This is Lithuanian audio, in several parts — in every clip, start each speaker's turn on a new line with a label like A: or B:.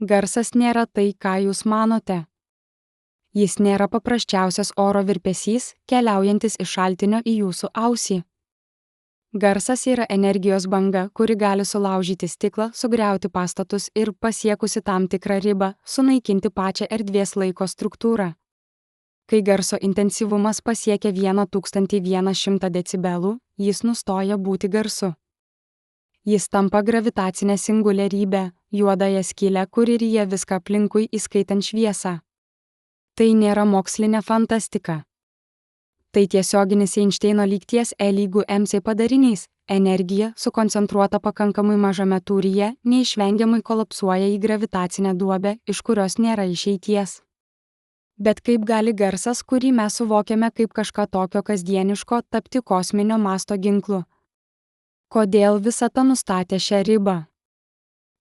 A: Garsas nėra tai, ką jūs manote. Jis nėra paprasčiausias oro virpesys, keliaujantis iš šaltinio į jūsų ausį. Garsas yra energijos banga, kuri gali sulaužyti stiklą, sugriauti pastatus ir, pasiekusi tam tikrą ribą, sunaikinti pačią erdvės laiko struktūrą. Kai garso intensyvumas pasiekia 1100 decibelų, jis nustoja būti garsu. Jis tampa gravitacinė singuliarybė, juodąją skylę, kuri ryja viską aplinkui, įskaitant šviesą. Tai nėra mokslinė fantastika. Tai tiesioginis Einšteino lygties E=mc padarinys. Energija, sukoncentruota pakankamai mažame tūryje, neišvengiamai kolapsuoja į gravitacinę duobę, iš kurios nėra išeities. Bet kaip gali garsas, kurį mes suvokiame kaip kažką tokio kasdieniško, tapti kosminio masto ginklu? Kodėl visata nustatė šią ribą?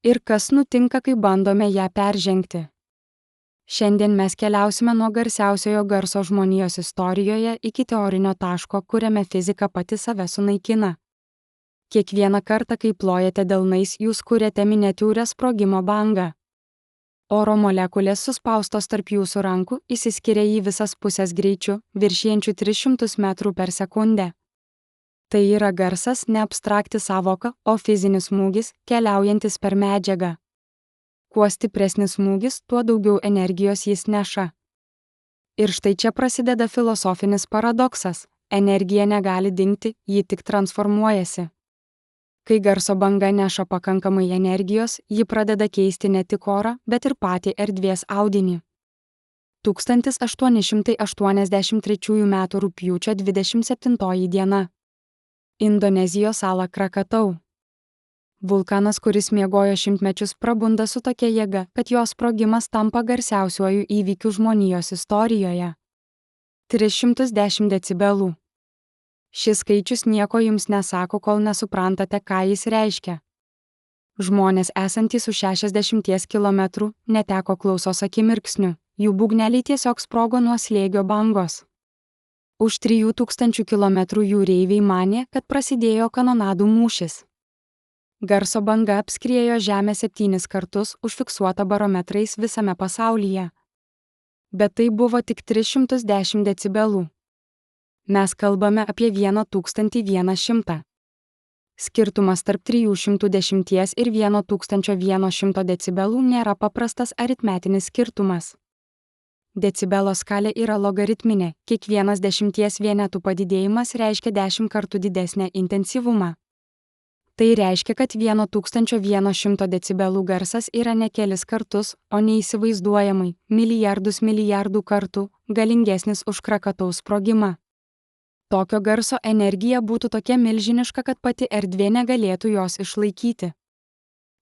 A: Ir kas nutinka, kai bandome ją peržengti? Šiandien mes keliausime nuo garsiausiojo garso žmonijos istorijoje iki teorinio taško, kuriame fizika pati save sunaikina. Kiekvieną kartą, kai plojate delnais, jūs kuriate miniatiūrę sprogimo bangą. Oro molekulės suspaustos tarp jūsų rankų išsiskiria į visas pusės greičiu, viršijančiu 300 metrų per sekundę. Tai yra garsas, ne abstrakti sąvoka, o fizinis smūgis, keliaujantis per medžiagą. Kuo stipresnis smūgis, tuo daugiau energijos jis neša. Ir štai čia prasideda filosofinis paradoksas. Energija negali dingti, ji tik transformuojasi. Kai garso banga neša pakankamai energijos, ji pradeda keisti ne tik orą, bet ir patį erdvės audinį. 1883 m. rugpjūčio 27 diena. Indonezijos sala Krakatau. Vulkanas, kuris miegojo šimtmečius, prabunda su tokia jėga, kad jos sprogimas tampa garsiausiuoju įvykiu žmonijos istorijoje. 310 decibelų. Šis skaičius nieko jums nesako, kol nesuprantate, ką jis reiškia. Žmonės esantys už 60 km neteko klausos akimirksniu, jų būgneliai tiesiog sprogo nuo slėgio bangos. Už 3000 km jūreiviai manė, kad prasidėjo kanonadų mūšis. Garso banga apskriejo Žemę 7 kartus, užfiksuota barometrais visame pasaulyje. Bet tai buvo tik 310 decibelų. Mes kalbame apie 1100. Skirtumas tarp 310 ir 1100 decibelų nėra paprastas aritmetinis skirtumas. Decibelo skalė yra logaritminė, kiekvienas 10 vienetų padidėjimas reiškia 10 kartų didesnę intensyvumą. Tai reiškia, kad 1100 decibelų garsas yra ne kelis kartus, o neįsivaizduojamai, milijardų kartų, galingesnis už Krakataus sprogimą. Tokio garso energija būtų tokia milžiniška, kad pati erdvė negalėtų jos išlaikyti.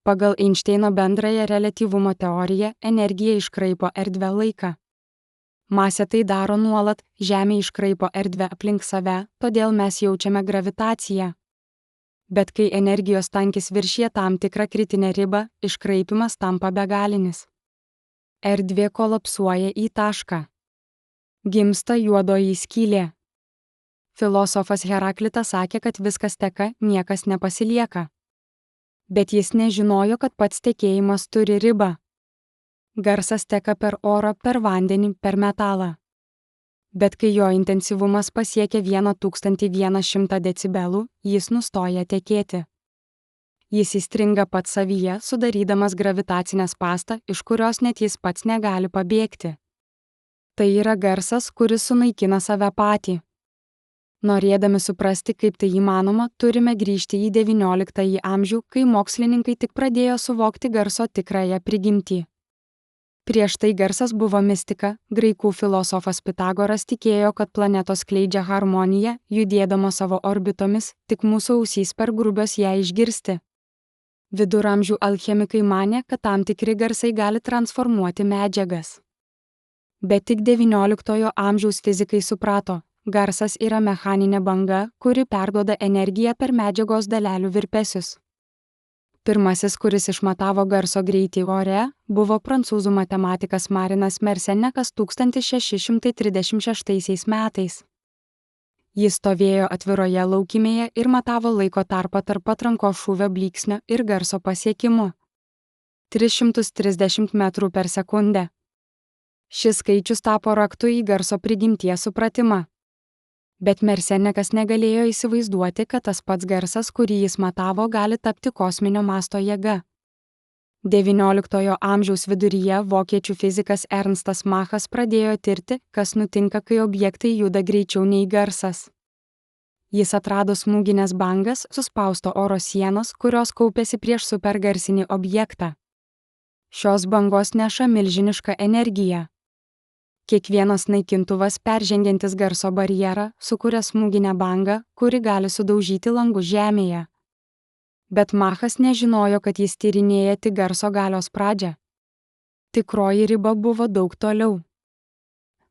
A: Pagal Einšteino bendrąją reliatyvumo teoriją, energija iškraipo erdvę laiką. Masė tai daro nuolat, Žemė iškraipo erdvę aplink save, todėl mes jaučiame gravitaciją. Bet kai energijos tankis viršija tam tikrą kritinę ribą, iškraipimas tampa begalinis. Erdvė kolapsuoja į tašką. Gimsta juodoji skylė. Filosofas Heraklitas sakė, kad viskas teka, niekas nepasilieka. Bet jis nežinojo, kad pats tekėjimas turi ribą. Garsas teka per orą, per vandenį, per metalą. Bet kai jo intensyvumas pasiekia 1100 decibelų, jis nustoja tekėti. Jis įstringa pats savyje, sudarydamas gravitacinę spąstą, iš kurios net jis pats negali pabėgti. Tai yra garsas, kuris sunaikina save patį. Norėdami suprasti, kaip tai įmanoma, turime grįžti į XIX amžių, kai mokslininkai tik pradėjo suvokti garso tikrąją prigimtį. Prieš tai garsas buvo mistika, graikų filosofas Pitagoras tikėjo, kad planetos skleidžia harmoniją, judėdama savo orbitomis, tik mūsų ausys per grubios ją išgirsti. Viduramžių alchemikai manė, kad tam tikri garsai gali transformuoti medžiagas. Bet tik XIX amžiaus fizikai suprato, garsas yra mechaninė banga, kuri perduoda energiją per medžiagos dalelių virpesius. Pirmasis, kuris išmatavo garso greitį ore, buvo prancūzų matematikas Marinas Mersenekas 1636 metais. Jis stovėjo atviroje laukymėje ir matavo laiko tarpą tarp atrankos šūvio blyksnio ir garso pasiekimų. 330 metrų per sekundę. Šis skaičius tapo raktu į garso prigimties supratimą. Bet Mersenekas negalėjo įsivaizduoti, kad tas pats garsas, kurį jis matavo, gali tapti kosminio masto jėga. XIX amžiaus viduryje vokiečių fizikas Ernstas Machas pradėjo tirti, kas nutinka, kai objektai juda greičiau nei garsas. Jis atrado smūgines bangas suspausto oro sienos, kurios kaupėsi prieš supergarsinį objektą. Šios bangos neša milžinišką energiją. Kiekvienas naikintuvas peržengiantis garso barjerą sukuria smūginę bangą, kuri gali sudaužyti langus Žemėje. Bet Machas nežinojo, kad jis tyrinėja tik garso galios pradžią. Tikroji riba buvo daug toliau.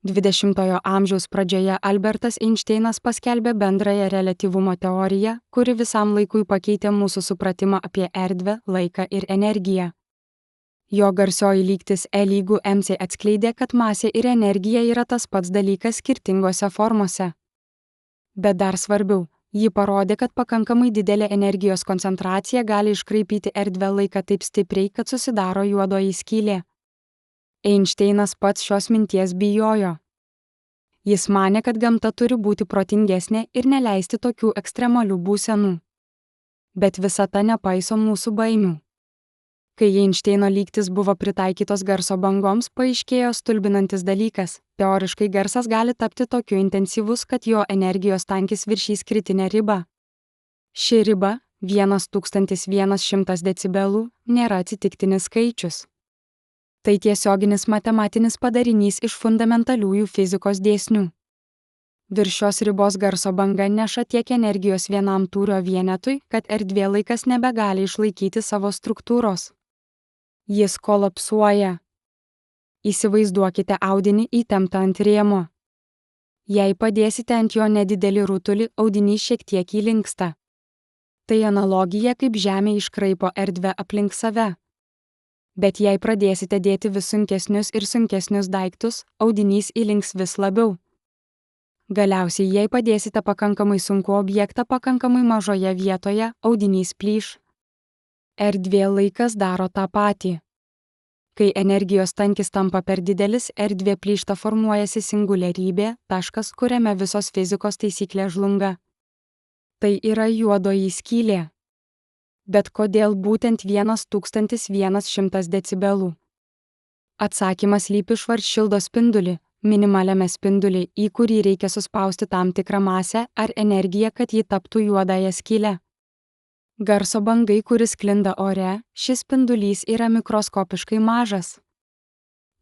A: 20-ojo amžiaus pradžioje Albertas Einšteinas paskelbė bendrąją reliatyvumo teoriją, kuri visam laikui pakeitė mūsų supratimą apie erdvę, laiką ir energiją. Jo garsioji lygtis E=mc atskleidė, kad masė ir energija yra tas pats dalykas skirtingose formose. Bet dar svarbiau, ji parodė, kad pakankamai didelė energijos koncentracija gali iškraipyti erdvę laiką taip stipriai, kad susidaro juodoji skylė. Einšteinas pats šios minties bijojo. Jis manė, kad gamta turi būti protingesnė ir neleisti tokių ekstremalių būsenų. Bet visata nepaiso mūsų baimių. Kai Einšteino lygtis buvo pritaikytos garso bangoms, paaiškėjo stulbinantis dalykas. Teoriškai garsas gali tapti tokiu intensyvus, kad jo energijos tankis viršys kritinę ribą. Ši riba, 1100 decibelų, nėra atsitiktinis skaičius. Tai tiesioginis matematinis padarinys iš fundamentaliųjų fizikos dėsnių. Virš šios ribos garso banga neša tiek energijos vienam tūrio vienetui, kad erdvė-laikas nebegali išlaikyti savo struktūros. Jis kolapsuoja. Įsivaizduokite audinį įtemptą ant rėmo. Jei padėsite ant jo nedidelį rutulį, audinys šiek tiek įlinksta. Tai analogija, kaip Žemė iškraipo erdvę aplink save. Bet jei pradėsite dėti vis sunkesnius ir sunkesnius daiktus, audinys įlinks vis labiau. Galiausiai, jei padėsite pakankamai sunkų objektą pakankamai mažoje vietoje, audinys plyš. Erdvė-laikas daro tą patį. Kai energijos tankis tampa per didelis, erdvė plyšta, formuojasi singuliarybė, taškas, kuriame visos fizikos taisyklės žlunga. Tai yra juodoji skylė. Bet kodėl būtent 1100 decibelų? Atsakymas slypi Švarcšildo spindulį, minimaliame spinduly, į kurį reikia suspausti tam tikrą masę ar energiją, kad ji taptų juodąją skylę. Garso bangai, kuris sklinda ore, šis spindulys yra mikroskopiškai mažas.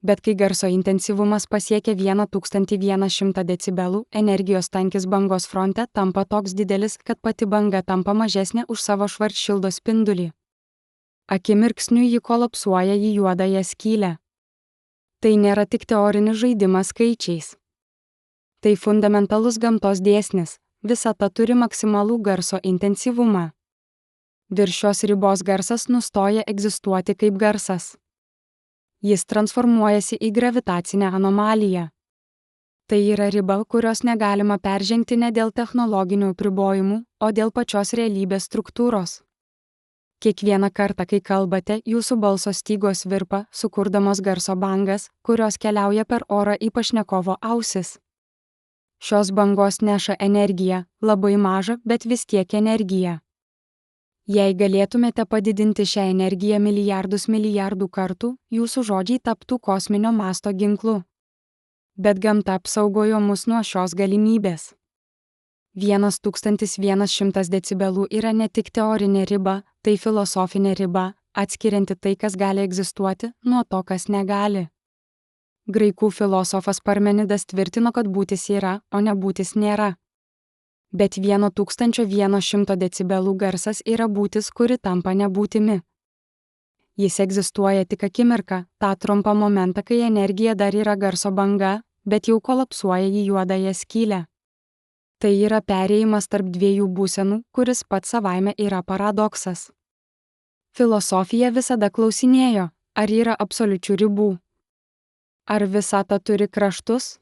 A: Bet kai garso intensyvumas pasiekia 1100 decibelų, energijos tankis bangos fronte tampa toks didelis, kad pati banga tampa mažesnė už savo Švarcšildo spindulį. Akimirksniu ji kolapsuoja į juodąją skylę. Tai nėra tik teorinis žaidimas skaičiais. Tai fundamentalus gamtos dėsnis, visata turi maksimalų garso intensyvumą. Virš šios ribos garsas nustoja egzistuoti kaip garsas. Jis transformuojasi į gravitacinę anomaliją. Tai yra riba, kurios negalima peržengti ne dėl technologinių apribojimų, o dėl pačios realybės struktūros. Kiekvieną kartą, kai kalbate, jūsų balso stygos virpa, sukurdamos garso bangas, kurios keliauja per orą į pašnekovo ausis. Šios bangos neša energiją, labai mažą, bet vis tiek energiją. Jei galėtumėte padidinti šią energiją milijardų kartų, jūsų žodžiai taptų kosminio masto ginklu. Bet gamta apsaugojo mus nuo šios galimybės. 1100 decibelų yra ne tik teorinė riba, tai filosofinė riba, atskirianti tai, kas gali egzistuoti, nuo to, kas negali. Graikų filosofas Parmenidas tvirtino, kad būtis yra, o nebūtis nėra. Bet 1100 decibelų garsas yra būtis, kuri tampa nebūtimi. Jis egzistuoja tik akimirką, tą trumpą momentą, kai energija dar yra garso banga, bet jau kolapsuoja į juodąją skylę. Tai yra perėjimas tarp dviejų būsenų, kuris pats savaime yra paradoksas. Filosofija visada klausinėjo, ar yra absoliučių ribų. Ar visata turi kraštus?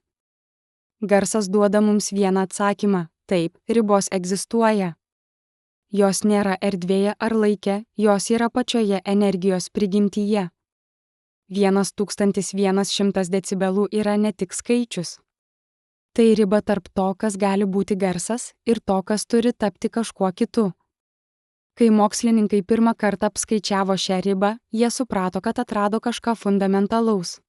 A: Garsas duoda mums vieną atsakymą. Taip, ribos egzistuoja. Jos nėra erdvėje ar laike, jos yra pačioje energijos prigimtyje. 1100 decibelų yra ne tik skaičius. Tai riba tarp to, kas gali būti garsas, ir to, kas turi tapti kažkuo kitu. Kai mokslininkai pirmą kartą apskaičiavo šią ribą, jie suprato, kad atrado kažką fundamentalaus.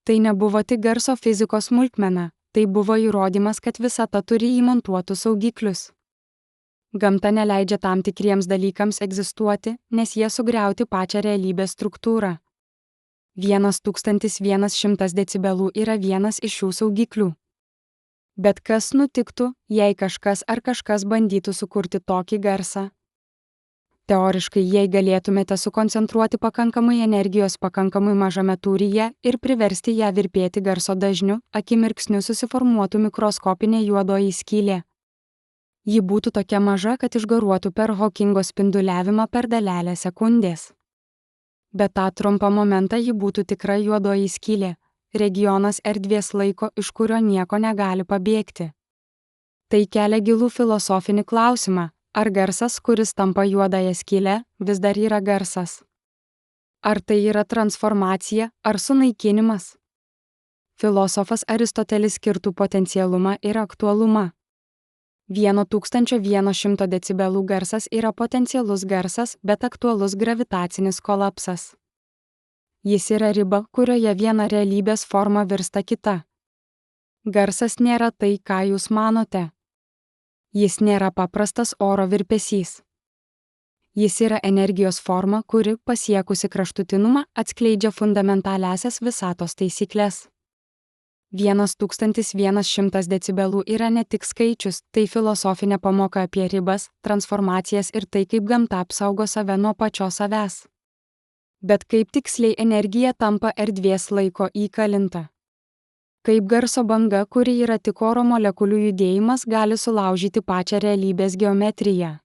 A: Tai nebuvo tik garso fizikos smulkmena, tai buvo įrodymas, kad visata turi įmontuotus saugiklius. Gamta neleidžia tam tikriems dalykams egzistuoti, nes jie sugriauti pačią realybės struktūrą. 1100 decibelų yra vienas iš šių saugiklių. Bet kas nutiktų, jei kažkas ar kažkas bandytų sukurti tokį garsą? Teoriškai, jei galėtumėte sukoncentruoti pakankamai energijos pakankamai mažame tūryje ir priversti ją virpėti garso dažniu, akimirksniu susiformuotų mikroskopinė juodoji skylė. Ji būtų tokia maža, kad išgaruotų per Hokingo spinduliavimą per dalelę sekundės. Bet tą trumpą momentą ji būtų tikra juodoji skylė, regionas erdvės laiko, iš kurio nieko negali pabėgti. Tai kelia gilų filosofinį klausimą. Ar garsas, kuris tampa juodąją skylę, vis dar yra garsas? Ar tai yra transformacija, ar sunaikinimas? Filosofas Aristotelis skirtų potencialumą ir aktualumą. 1100 decibelų garsas yra potencialus garsas, bet aktualus gravitacinis kolapsas. Jis yra riba, kurioje viena realybės forma virsta kita. Garsas nėra tai, ką jūs manote. Jis nėra paprastas oro virpesys. Jis yra energijos forma, kuri, pasiekusi kraštutinumą, atskleidžia fundamentaliąsias visatos taisykles. 1100 decibelų yra ne tik skaičius, tai filosofinė pamoka apie ribas, transformacijas ir tai, kaip gamta apsaugo save nuo pačios savęs. Bet kaip tiksliai energija tampa erdvės laiko įkalinta? Kaip garso banga, kuri yra tik oro molekulių judėjimas, gali sulaužyti pačią realybės geometriją?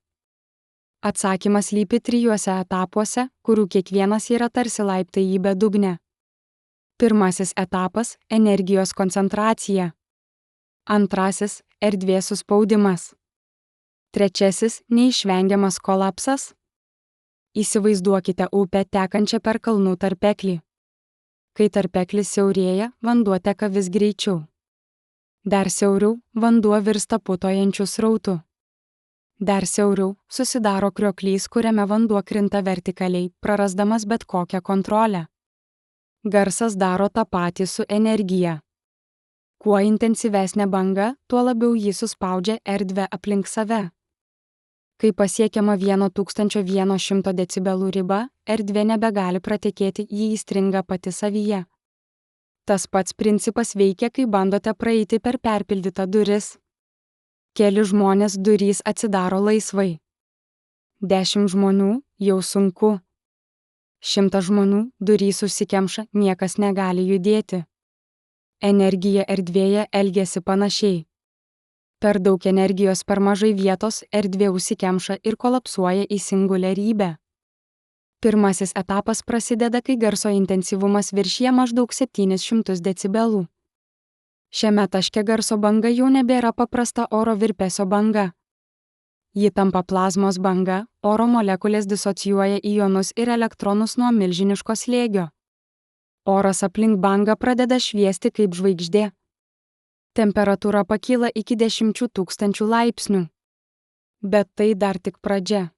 A: Atsakymas slypi 3 etapuose, kurių kiekvienas yra tarsi laiptai į bedugnę. Pirmasis etapas – energijos koncentracija. Antrasis – erdvės suspaudimas. Trečiasis – neišvengiamas kolapsas. Įsivaizduokite upę tekančią per kalnų tarpeklį. Kai tarpeklis siaurėja, vanduo teka vis greičiau. Dar siauriau, vanduo virsta putojančiu srautu. Dar siauriau, susidaro krioklys, kuriame vanduo krinta vertikaliai, prarasdamas bet kokią kontrolę. Garsas daro tą patį su energija. Kuo intensyvesnė banga, tuo labiau jį suspaudžia erdvę aplink save. Kai pasiekiama 1100 decibelų riba, erdvė nebegali pratekėti, ji įstringa pati savyje. Tas pats principas veikia, kai bandote praeiti per perpildytą duris. Keli žmonės durys atsidaro laisvai. 10 žmonių – jau sunku. 100 žmonių durys užsikemša, niekas negali judėti. Energija erdvėje elgiasi panašiai. Per daug energijos per mažai vietos erdvė užsikemša ir kolapsuoja į singuliarybę. Pirmasis etapas prasideda, kai garso intensyvumas viršija maždaug 700 decibelų. Šiame taške garso banga jau nebėra paprasta oro virpesio banga. Ji tampa plazmos banga, oro molekulės disocijuoja ionus ir elektronus nuo milžiniško slėgio. Oras aplink bangą pradeda šviesti kaip žvaigždė. Temperatūra pakyla iki 10 000 laipsnių. Bet tai dar tik pradžia.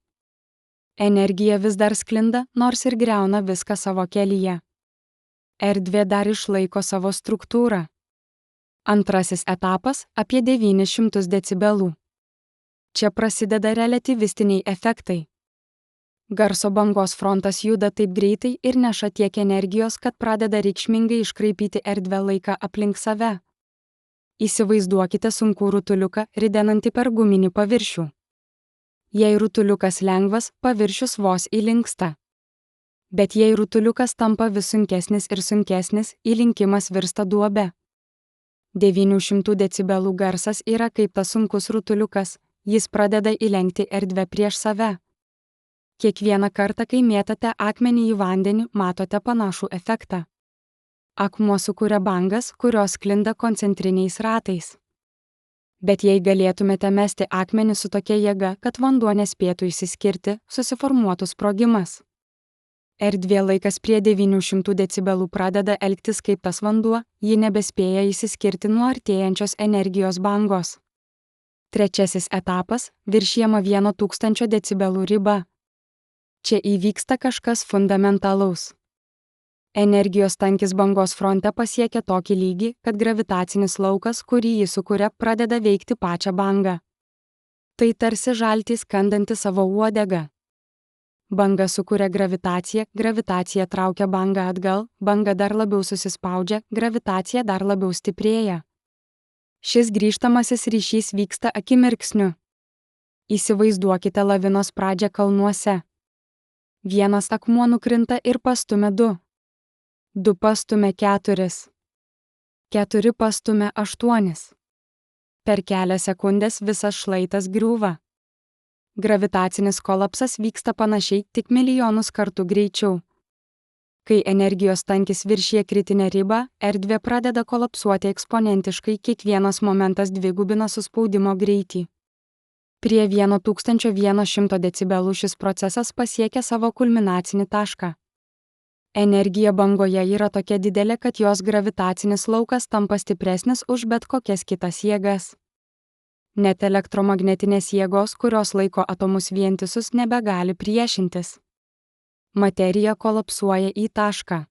A: Energija vis dar sklinda, nors ir griauna viską savo kelyje. Erdvė dar išlaiko savo struktūrą. Antrasis etapas – apie 900 decibelų. Čia prasideda relatyvistiniai efektai. Garso bangos frontas juda taip greitai ir neša tiek energijos, kad pradeda reikšmingai iškraipyti erdvę laiką aplink save. Įsivaizduokite sunkų rutuliuką, ridenantį per guminį paviršių. Jei rutuliukas lengvas, paviršius vos įlinksta. Bet jei rutuliukas tampa vis sunkesnis ir sunkesnis, įlinkimas virsta duobe. 900 decibelų garsas yra kaip tas sunkus rutuliukas, jis pradeda įlenkti erdvę prieš save. Kiekvieną kartą, kai mėtate akmenį į vandenį, matote panašų efektą. Akmuo sukuria bangas, kurios sklinda koncentriniais ratais. Bet jei galėtumėte mesti akmenį su tokia jėga, kad vanduo nespėtų išsiskirti, susiformuotų sprogimas. Erdvė laikas prie 900 decibelų pradeda elgtis kaip tas vanduo, ji nebespėja išsiskirti nuo artėjančios energijos bangos. Trečiasis etapas – viršijama 1000 decibelų riba. Čia įvyksta kažkas fundamentalaus. Energijos tankis bangos fronte pasiekia tokį lygį, kad gravitacinis laukas, kurį jis sukuria, pradeda veikti pačią bangą. Tai tarsi žaltys kandanti savo uodegą. Banga sukuria gravitaciją, gravitacija traukia bangą atgal, banga dar labiau susispaudžia, gravitacija dar labiau stiprėja. Šis grįžtamasis ryšys vyksta akimirksniu. Įsivaizduokite lavinos pradžią kalnuose. Vienas akmuo nukrinta ir pastumia 2. 2 pastumia 4. 4 pastumia 8. Per kelias sekundės visas šlaitas griūva. Gravitacinis kolapsas vyksta panašiai, tik milijonus kartų greičiau. Kai energijos tankis viršija kritinę ribą, erdvė pradeda kolapsuoti eksponentiškai, kiekvienas momentas dvigubina suspaudimo greitį. Prie 1100 decibelų šis procesas pasiekia savo kulminacinį tašką. Energija bangoje yra tokia didelė, kad jos gravitacinis laukas tampa stipresnis už bet kokias kitas jėgas. Net elektromagnetinės jėgos, kurios laiko atomus vientisus, nebegali priešintis. Materija kolapsuoja į tašką.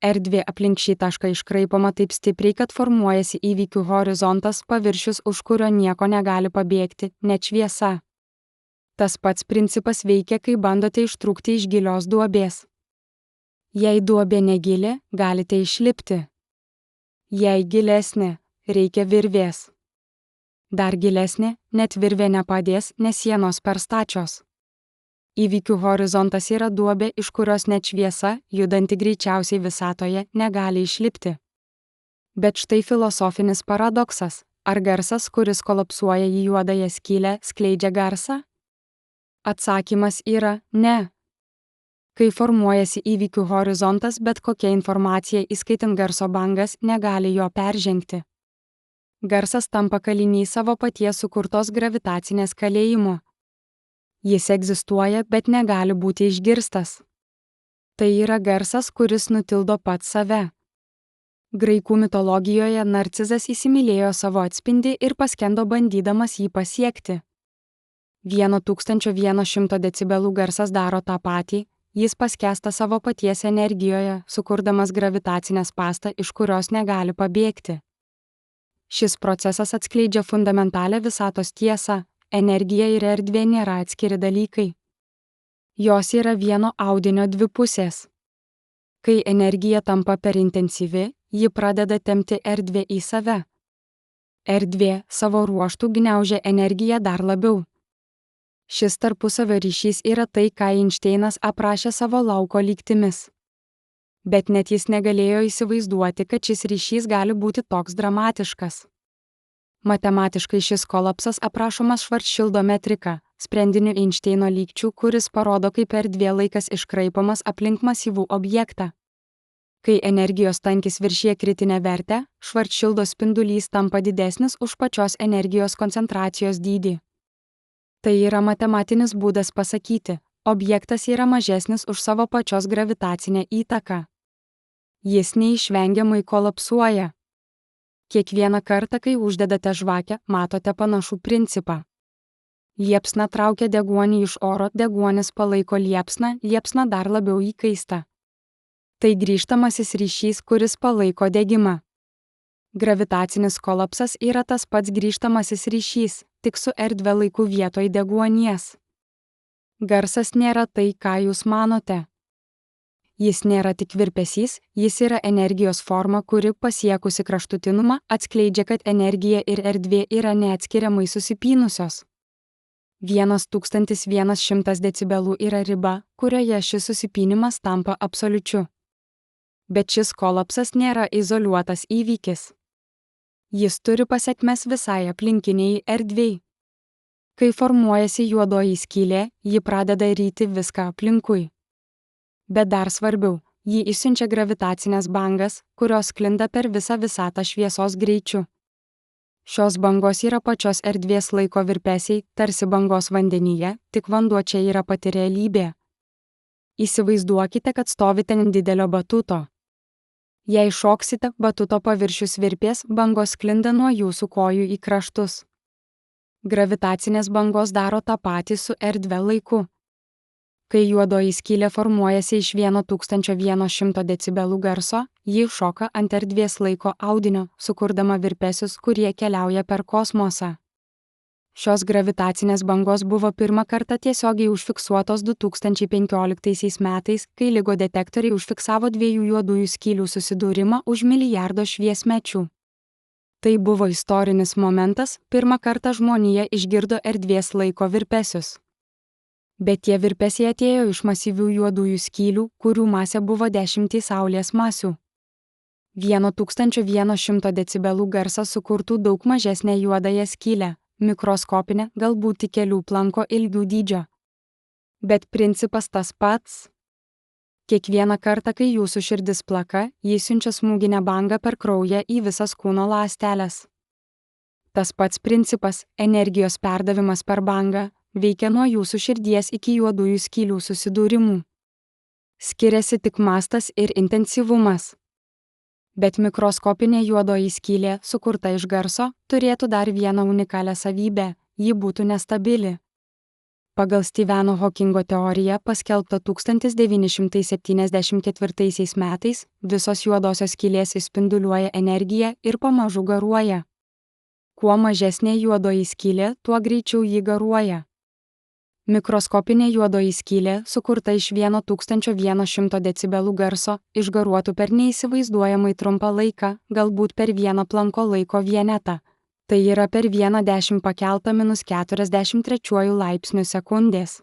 A: Erdvė aplink šį tašką iškraipoma taip stipriai, kad formuojasi įvykių horizontas, paviršius, už kurio nieko negali pabėgti, net šviesa. Tas pats principas veikia, kai bandote ištrūkti iš gilios duobės. Jei duobė negili, galite išlipti. Jei gilesnė, reikia virvės. Dar gilesnė, net virvė nepadės, nes sienos per stačios. Įvykių horizontas yra duobė, iš kurios net šviesa, judanti greičiausiai visatoje, negali išlipti. Bet štai filosofinis paradoksas. Ar garsas, kuris kolapsuoja į juodąją skylę, skleidžia garsą? Atsakymas yra ne. Kai formuojasi įvykių horizontas, bet kokia informacija, įskaitant garso bangas, negali jo peržengti. Garsas tampa kalinys savo paties sukurtos gravitacinės kalėjimo. Jis egzistuoja, bet negali būti išgirstas. Tai yra garsas, kuris nutildo pats save. Graikų mitologijoje Narcizas įsimylėjo savo atspindį ir paskendo bandydamas jį pasiekti. 1100 decibelų garsas daro tą patį. Jis paskęsta savo paties energijoje, sukurdamas gravitacinę spąstą, iš kurios negali pabėgti. Šis procesas atskleidžia fundamentalią visatos tiesą. Energija ir erdvė nėra atskiri dalykai. Jos yra vieno audinio dvi pusės. Kai energija tampa per intensyvi, ji pradeda tempti erdvę į save. Erdvė savo ruožtu gniaužia energiją dar labiau. Šis tarpusavio ryšys yra tai, ką Einšteinas aprašė savo lauko lygtimis. Bet net jis negalėjo įsivaizduoti, kad šis ryšys gali būti toks dramatiškas. Matematiškai šis kolapsas aprašomas Švarcšildo metrika, sprendiniu Einšteino lygčių, kuris parodo, kaip erdvė laikas iškraipomas aplink masyvų objektą. Kai energijos tankis viršija kritinę vertę, Švarcšildo spindulys tampa didesnis už pačios energijos koncentracijos dydį. Tai yra matematinis būdas pasakyti, objektas yra mažesnis už savo pačios gravitacinę įtaką. Jis neišvengiamai kolapsuoja. Kiekvieną kartą, kai uždedate žvakę, matote panašų principą. Liepsna traukia deguonį iš oro, deguonis palaiko liepsną, liepsna dar labiau įkaista. Tai grįžtamasis ryšys, kuris palaiko degimą. Gravitacinis kolapsas yra tas pats grįžtamasis ryšys, tik su erdve laiku vietoj deguonies. Garsas nėra tai, ką jūs manote. Jis nėra tik virpesys, jis yra energijos forma, kuri pasiekusi kraštutinumą atskleidžia, kad energija ir erdvė yra neatskiriamai susipynusios. 1100 decibelų yra riba, kurioje šis susipynimas tampa absoliučiu. Bet šis kolapsas nėra izoliuotas įvykis. Jis turi pasekmes visai aplinkiniai erdvei. Kai formuojasi juodoji skylė, ji pradeda ryti viską aplinkui. Bet dar svarbiau, ji išsiunčia gravitacinės bangas, kurios sklinda per visą visatą šviesos greičiu. Šios bangos yra pačios erdvės laiko virpesiai, tarsi bangos vandenyje, tik vanduo čia yra pati realybė. Įsivaizduokite, kad stovite ant didelio batuto. Jei šoksite, batuto paviršius virpės, bangos sklinda nuo jūsų kojų į kraštus. Gravitacinės bangos daro tą patį su erdve laiku. Kai juodoji skylė formuojasi iš 1100 decibelų garso, ji šoka ant erdvės laiko audinio, sukurdama virpesius, kurie keliauja per kosmosą. Šios gravitacinės bangos buvo pirmą kartą tiesiogiai užfiksuotos 2015 metais, kai LIGO detektoriai užfiksavo dviejų juodųjų skylių susidūrimą už milijardo šviesmečių. Tai buvo istorinis momentas, pirmą kartą žmonija išgirdo erdvės laiko virpesius. Bet tie virpesiai atėjo iš masyvių juodųjų skylių, kurių masė buvo 10 Saulės masių. 1100 decibelų garsą sukurtų daug mažesnę juodąją skylę, mikroskopinę, galbūt tik kelių planko ilgių dydžio. Bet principas tas pats. Kiekvieną kartą, kai jūsų širdis plaka, jis siunčia smūginę bangą per kraują į visas kūno ląsteles. Tas pats principas, energijos perdavimas per bangą, veikia nuo jūsų širdies iki juodųjų skylių susidūrimų. Skiriasi tik mastas ir intensyvumas. Bet mikroskopinė juodoji skylė, sukurta iš garso, turėtų dar vieną unikalią savybę – ji būtų nestabili. Pagal Stepheno Hawkingo teoriją, paskelbtą 1974 metais, visos juodosios skylės išspinduliuoja energiją ir pamažu garuoja. Kuo mažesnė juodoji skylė, tuo greičiau ji garuoja. Mikroskopinė juodoji skylė, sukurta iš 1100 decibelų garso, išgaruotų per neįsivaizduojamai trumpą laiką, galbūt per vieną planko laiko vienetą. Tai yra per 1,10 pakeltą -43 laipsnių sekundės.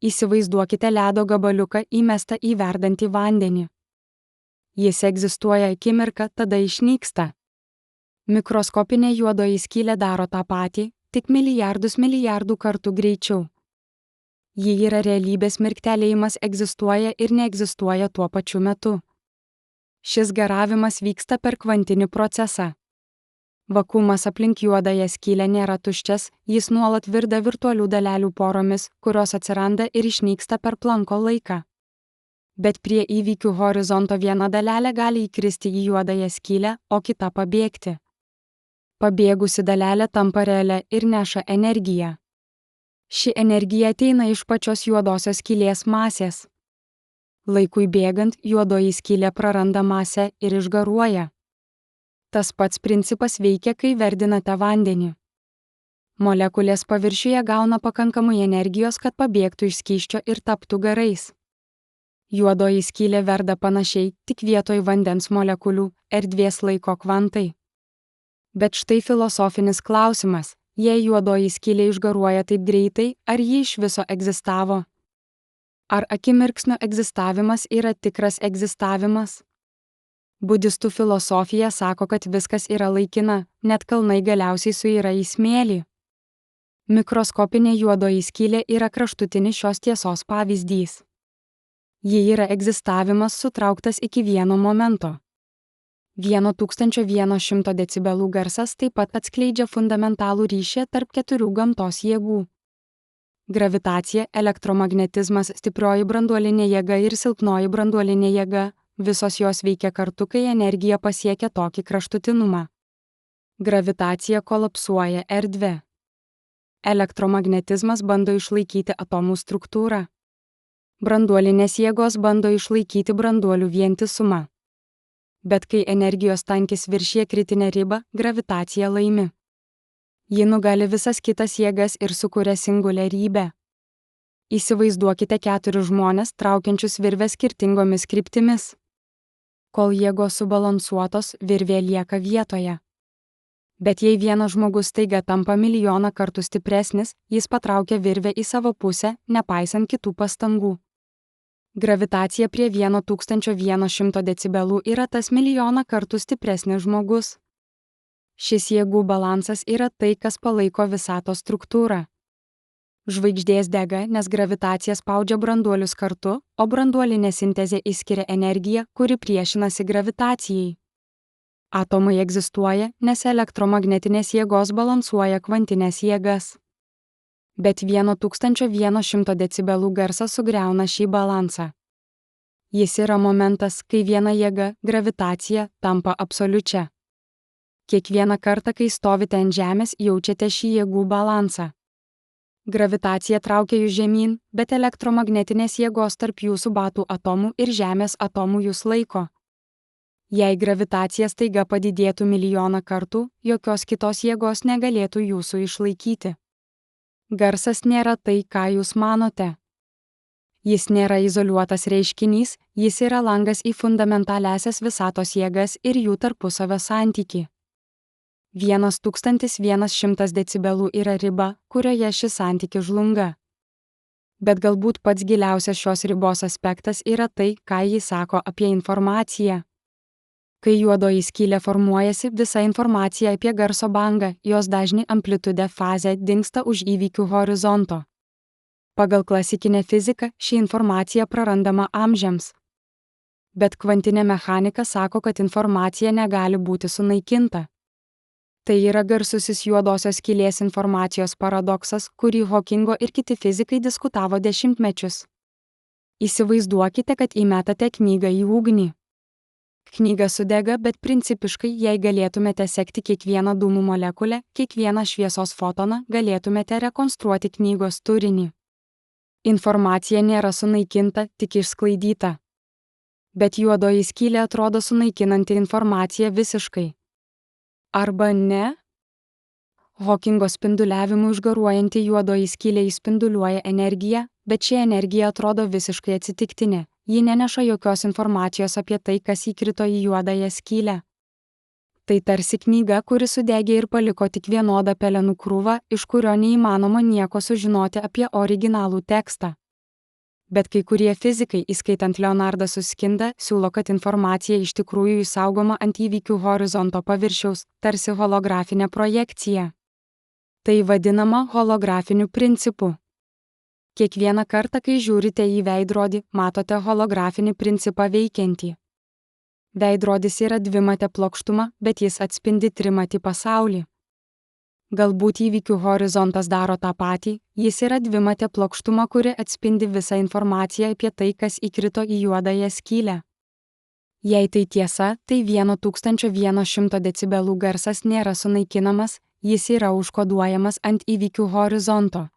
A: Įsivaizduokite ledo gabaliuką įmestą į verdantį vandenį. Jis egzistuoja akimirką, tada išnyksta. Mikroskopinė juodoji skylė daro tą patį, tik milijardų kartų greičiau. Ji yra realybės mirktelėjimas, egzistuoja ir neegzistuoja tuo pačiu metu. Šis garavimas vyksta per kvantinį procesą. Vakuumas aplink juodąją skylę nėra tuščias, jis nuolat virda virtualių dalelių poromis, kurios atsiranda ir išnyksta per planko laiką. Bet prie įvykių horizonto viena dalelė gali įkristi į juodąją skylę, o kita pabėgti. Pabėgusi dalelė tampa realia ir neša energiją. Ši energija ateina iš pačios juodosios skylės masės. Laikui bėgant, juodoji skylė praranda masę ir išgaruoja. Tas pats principas veikia, kai verdinate vandenį. Molekulės paviršiuje gauna pakankamai energijos, kad pabėgtų iš skysčio ir taptų garais. Juodoji skylė verda panašiai, tik vietoj vandens molekulių – erdvės laiko kvantai. Bet štai filosofinis klausimas. Jei juodoji skylė išgaruoja taip greitai, ar ji iš viso egzistavo? Ar akimirksnio egzistavimas yra tikras egzistavimas? Budistų filosofija sako, kad viskas yra laikina, net kalnai galiausiai suyra į smėlį. Mikroskopinė juodoji skylė yra kraštutinis šios tiesos pavyzdys. Ji yra egzistavimas sutrauktas iki vieno momento. 1100 decibelų garsas taip pat atskleidžia fundamentalų ryšį tarp 4 gamtos jėgų. Gravitacija, elektromagnetizmas, stiprioji branduolinė jėga ir silpnoji branduolinė jėga – visos jos veikia kartu, kai energija pasiekia tokį kraštutinumą. Gravitacija kolapsuoja erdvę. Elektromagnetizmas bando išlaikyti atomų struktūrą. Branduolinės jėgos bando išlaikyti branduolių vientisumą. Bet kai energijos tankis viršija kritinę ribą, gravitacija laimi. Ji nugali visas kitas jėgas ir sukuria singuliarybę. Įsivaizduokite 4 žmones traukiančius virvę skirtingomis kryptimis. Kol jėgos subalansuotos, virvė lieka vietoje. Bet jei vienas žmogus staiga tampa milijoną kartų stipresnis, jis patraukia virvę į savo pusę, nepaisant kitų pastangų. Gravitacija prie 1100 decibelų yra tas milijoną kartų stipresnis žmogus. Šis jėgų balansas yra tai, kas palaiko visatos struktūrą. Žvaigždės dega, nes gravitacija spaudžia branduolius kartu, o branduolinė sintezė išskiria energiją, kuri priešinasi gravitacijai. Atomai egzistuoja, nes elektromagnetinės jėgos balansuoja kvantinės jėgas. Bet 1100 decibelų garsas sugriauna šį balansą. Jis yra momentas, kai viena jėga, gravitacija, tampa absoliučia. Kiekvieną kartą, kai stovite ant žemės, jaučiate šį jėgų balansą. Gravitacija traukia jūs žemyn, bet elektromagnetinės jėgos tarp jūsų batų atomų ir žemės atomų jūs laiko. Jei gravitacija staiga padidėtų milijoną kartų, jokios kitos jėgos negalėtų jūsų išlaikyti. Garsas nėra tai, ką jūs manote. Jis nėra izoliuotas reiškinys, jis yra langas į fundamentaliąsias visatos jėgas ir jų tarpusavio santykį. 1100 decibelų yra riba, kurioje šis santykis žlunga. Bet galbūt pats giliausias šios ribos aspektas yra tai, ką jis sako apie informaciją. Kai juodoji skylė formuojasi, visa informacija apie garso bangą, jos dažnį, amplitudę, fazę dingsta už įvykių horizonto. Pagal klasikinę fiziką ši informacija prarandama amžiams. Bet kvantinė mechanika sako, kad informacija negali būti sunaikinta. Tai yra garsusis juodosios skylės informacijos paradoksas, kurį Hawkingo ir kiti fizikai diskutavo dešimtmečius. Įsivaizduokite, kad įmetate knygą į ugnį. Knyga sudega, bet principiškai, jei galėtumėte sekti kiekvieną dūmų molekulę, kiekvieną šviesos fotoną, galėtumėte rekonstruoti knygos turinį. Informacija nėra sunaikinta, tik išsklaidyta. Bet juodoji skylė atrodo sunaikinanti informaciją visiškai. Arba ne? Hawkingo spinduliavimu išgaruojanti juodoji skylė įspinduliuoja energiją, bet ši energija atrodo visiškai atsitiktinė. Ji neneša jokios informacijos apie tai, kas įkrito į juodąją skylę. Tai tarsi knyga, kuri sudegė ir paliko tik vienodą pelenų krūvą, iš kurio neįmanoma nieko sužinoti apie originalų tekstą. Bet kai kurie fizikai, įskaitant Leonardą Suskindą, siūlo, kad informacija iš tikrųjų įsaugoma ant įvykių horizonto paviršiaus, tarsi holografinė projekcija. Tai vadinama holografiniu principu. Kiekvieną kartą, kai žiūrite į veidrodį, matote holografinį principą veikiantį. Veidrodis yra dvimatė plokštuma, bet jis atspindi trimatį pasaulį. Galbūt įvykių horizontas daro tą patį, jis yra dvimatė plokštuma, kuri atspindi visą informaciją apie tai, kas įkrito į juodąją skylę. Jei tai tiesa, tai 1100 decibelų garsas nėra sunaikinamas, jis yra užkoduojamas ant įvykių horizonto.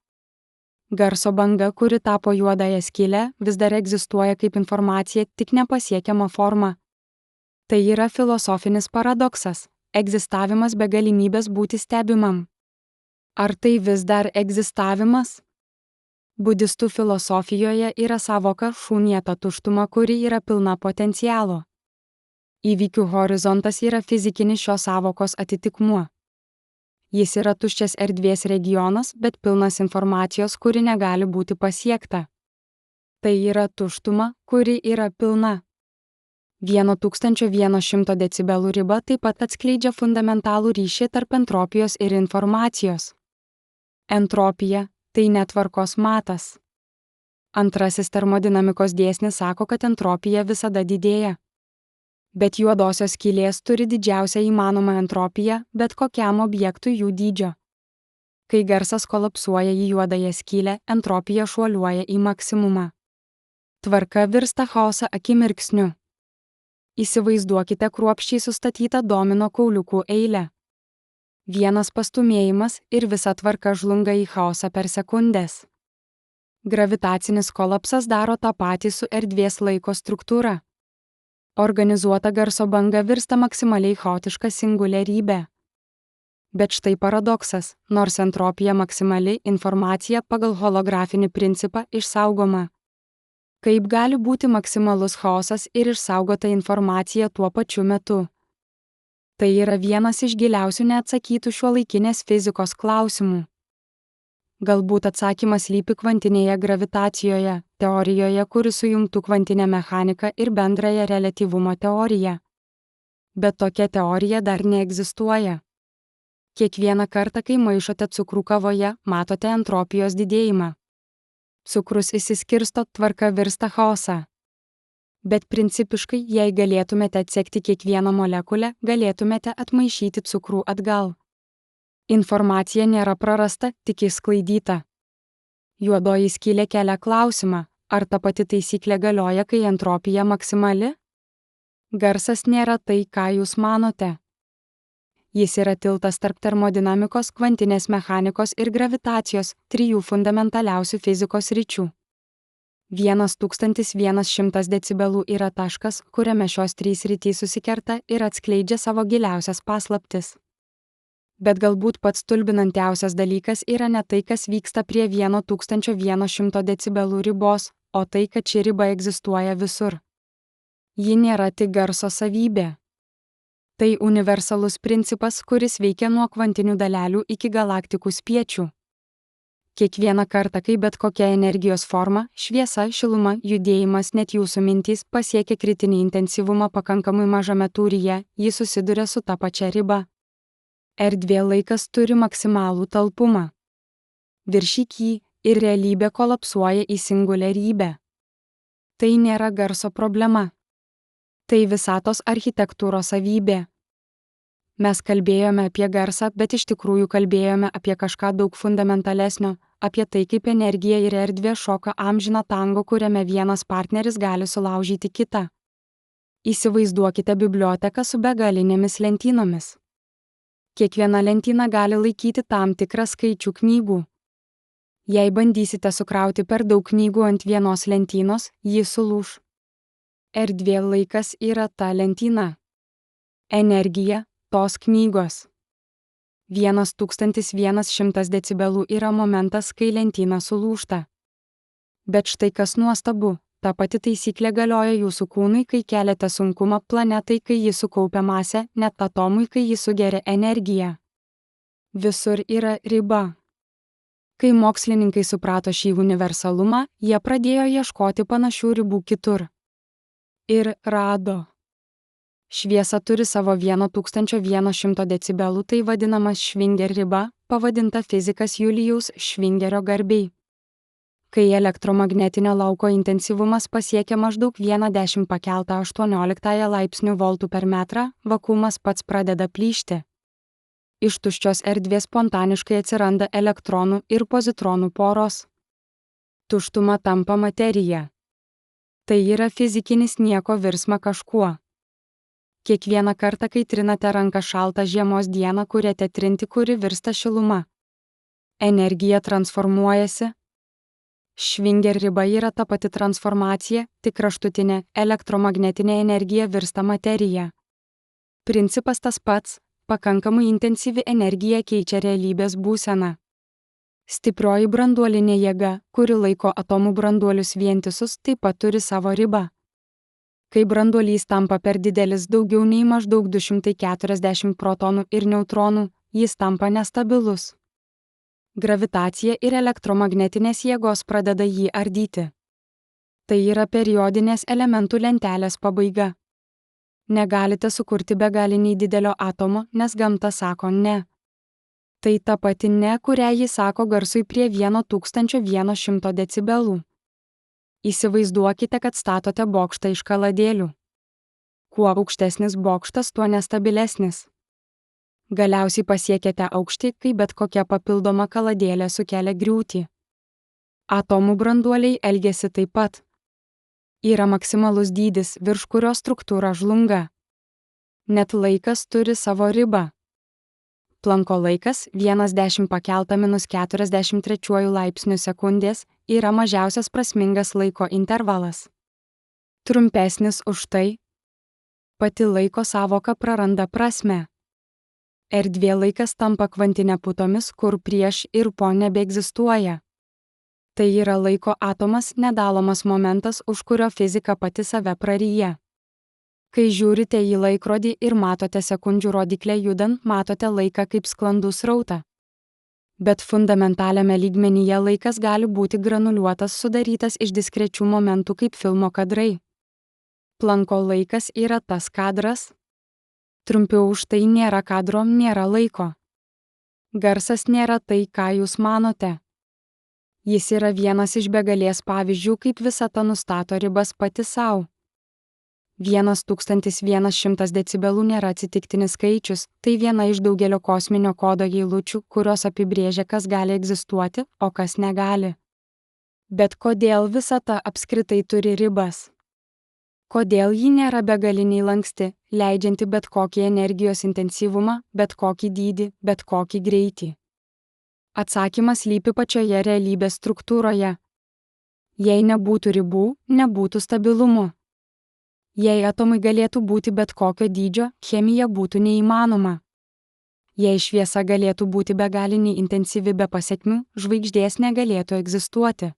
A: Garso banga, kuri tapo juodąją skylę, vis dar egzistuoja kaip informacija, tik nepasiekiama forma. Tai yra filosofinis paradoksas. Egzistavimas be galimybės būti stebimam. Ar tai vis dar egzistavimas? Budistų filosofijoje yra sąvoka šūnieta tuštuma, kuri yra pilna potencialo. Įvykių horizontas yra fizikinis šios sąvokos atitikmuo. Jis yra tuščias erdvės regionas, bet pilnas informacijos, kuri negali būti pasiekta. Tai yra tuštuma, kuri yra pilna. 1100 decibelų riba taip pat atskleidžia fundamentalų ryšį tarp entropijos ir informacijos. Entropija – tai netvarkos matas. Antrasis termodinamikos dėsnis sako, kad entropija visada didėja. Bet juodosios skylės turi didžiausią įmanomą entropiją, bet kokiam objektui jų dydžio. Kai garsas kolapsuoja į juodąją skylę, entropija šuoliuoja į maksimumą. Tvarka virsta chaosą akimirksniu. Įsivaizduokite kruopščiai sustatytą domino kauliukų eilę. Vienas pastumėjimas ir visa tvarka žlunga į chaosą per sekundės. Gravitacinis kolapsas daro tą patį su erdvės laiko struktūra. Organizuota garso banga virsta maksimaliai chaotiška singuliarybė. Bet štai paradoksas, nors entropija maksimali, informacija pagal holografinį principą išsaugoma. Kaip gali būti maksimalus chaosas ir išsaugota informacija tuo pačiu metu? Tai yra vienas iš giliausių neatsakytų šiuolaikinės fizikos klausimų. Galbūt atsakymas slypi kvantinėje gravitacijoje, teorijoje, kuri sujungtų kvantinę mechaniką ir bendrąją reliatyvumo teoriją. Bet tokia teorija dar neegzistuoja. Kiekvieną kartą, kai maišote cukrų kavoje, matote entropijos didėjimą. Cukrus išsiskirsto, tvarka virsta chaosą. Bet principiškai, jei galėtumėte atsekti kiekvieną molekulę, galėtumėte atmaišyti cukrų atgal. Informacija nėra prarasta, tik išsklaidyta. Juodoji skylė kelia klausimą, ar ta pati taisyklė galioja, kai entropija maksimali? Garsas nėra tai, ką jūs manote. Jis yra tiltas tarp termodinamikos, kvantinės mechanikos ir gravitacijos, trijų fundamentaliausių fizikos sričių. 1100 decibelų yra taškas, kuriame šios trys sritys susikerta ir atskleidžia savo giliausias paslaptis. Bet galbūt pats stulbinantiausias dalykas yra ne tai, kas vyksta prie 1100 decibelų ribos, o tai, kad ši riba egzistuoja visur. Ji nėra tik garso savybė. Tai universalus principas, kuris veikia nuo kvantinių dalelių iki galaktikų spiečių. Kiekvieną kartą, kai bet kokia energijos forma, šviesa, šiluma, judėjimas, net jūsų mintys pasiekia kritinį intensyvumą pakankamai mažame tūryje, ji susiduria su ta pačia riba. Erdvė laikas turi maksimalų talpumą. Viršyk jį ir realybė kolapsuoja į singuliarybę. Tai nėra garso problema. Tai visatos architektūros savybė. Mes kalbėjome apie garsą, bet iš tikrųjų kalbėjome apie kažką daug fundamentalesnio, apie tai, kaip energija ir erdvė šoka amžiną tango, kuriame vienas partneris gali sulaužyti kitą. Įsivaizduokite biblioteką su begalinėmis lentynomis. Kiekviena lentyna gali laikyti tam tikrą skaičių knygų. Jei bandysite sukrauti per daug knygų ant vienos lentynos, ji sulūš. Erdvė laikas yra ta lentyna. Energija – tos knygos. 1100 decibelų yra momentas, kai lentyna sulūžta. Bet štai kas nuostabu, ta pati taisyklė galioja jūsų kūnui, kai keliate sunkumą, planetai, kai jis sukaupia masę, net atomui, kai jis sugeria energiją. Visur yra riba. Kai mokslininkai suprato šį universalumą, jie pradėjo ieškoti panašių ribų kitur. Ir rado. Šviesa turi savo 1100 decibelų, tai vadinamas Švinger riba, pavadinta fizikas Julijaus Švingerio garbei. Kai elektromagnetinio lauko intensyvumas pasiekia maždaug 1,10 pakeltą 18 laipsnių voltų per metrą, vakuumas pats pradeda plyšti. Iš tuščios erdvės spontaniškai atsiranda elektronų ir pozitronų poros. Tuštuma tampa materija. Tai yra fizikinis nieko virsma kažkuo. Kiekvieną kartą, kai trinate ranką šaltą žiemos dieną, kuriate trinti, kuri virsta šiluma. Energija transformuojasi. Švinger riba yra ta pati transformacija, tik kraštutinė, elektromagnetinė energija virsta materija. Principas tas pats, pakankamai intensyvi energija keičia realybės būseną. Stiprioji branduolinė jėga, kuri laiko atomų branduolius vientisus, taip pat turi savo ribą. Kai branduolys tampa per didelis, daugiau nei maždaug 240 protonų ir neutronų, jis tampa nestabilus. Gravitacija ir elektromagnetinės jėgos pradeda jį ardyti. Tai yra periodinės elementų lentelės pabaiga. Negalite sukurti begaliniai didelio atomo, nes gamta sako ne. Tai ta pati ne, kurią ji sako garsui prie 1100 decibelų. Įsivaizduokite, kad statote bokštą iš kaladėlių. Kuo aukštesnis bokštas, tuo nestabilesnis. Galiausiai pasiekėte aukštį, kai bet kokia papildoma kaladėlė sukelia griūtį. Atomų branduoliai elgiasi taip pat. Yra maksimalus dydis, virš kurio struktūra žlunga. Net laikas turi savo ribą. Planko laikas 1,10 pakelta -43 laipsnių sekundės yra mažiausias prasmingas laiko intervalas. Trumpesnis už tai. Pati laiko sąvoka praranda prasmę. Erdvė laikas tampa kvantinė putomis, kur prieš ir po nebeegzistuoja. Tai yra laiko atomas, nedalomas momentas, už kurio fizika pati save praryja. Kai žiūrite į laikrodį ir matote sekundžių rodiklę judant, matote laiką kaip sklandų srautą. Bet fundamentaliame lygmenyje laikas gali būti granuliuotas, sudarytas iš diskrečių momentų kaip filmo kadrai. Planko laikas yra tas kadras. Trumpiau už tai nėra kadro, nėra laiko. Garsas nėra tai, ką jūs manote. Jis yra vienas iš begalės pavyzdžių, kaip visata nustato ribas pati sau. 1100 decibelų nėra atsitiktinis skaičius, tai viena iš daugelio kosminio kodo eilučių, kurios apibrėžia, kas gali egzistuoti, o kas negali. Bet kodėl visata apskritai turi ribas? Kodėl ji nėra begaliniai lanksti, leidžianti bet kokį energijos intensyvumą, bet kokį dydį, bet kokį greitį? Atsakymas slypi pačioje realybės struktūroje. Jei nebūtų ribų, nebūtų stabilumo. Jei atomai galėtų būti bet kokio dydžio, chemija būtų neįmanoma. Jei šviesa galėtų būti begaliniai intensyvi be pasekmių, žvaigždės negalėtų egzistuoti.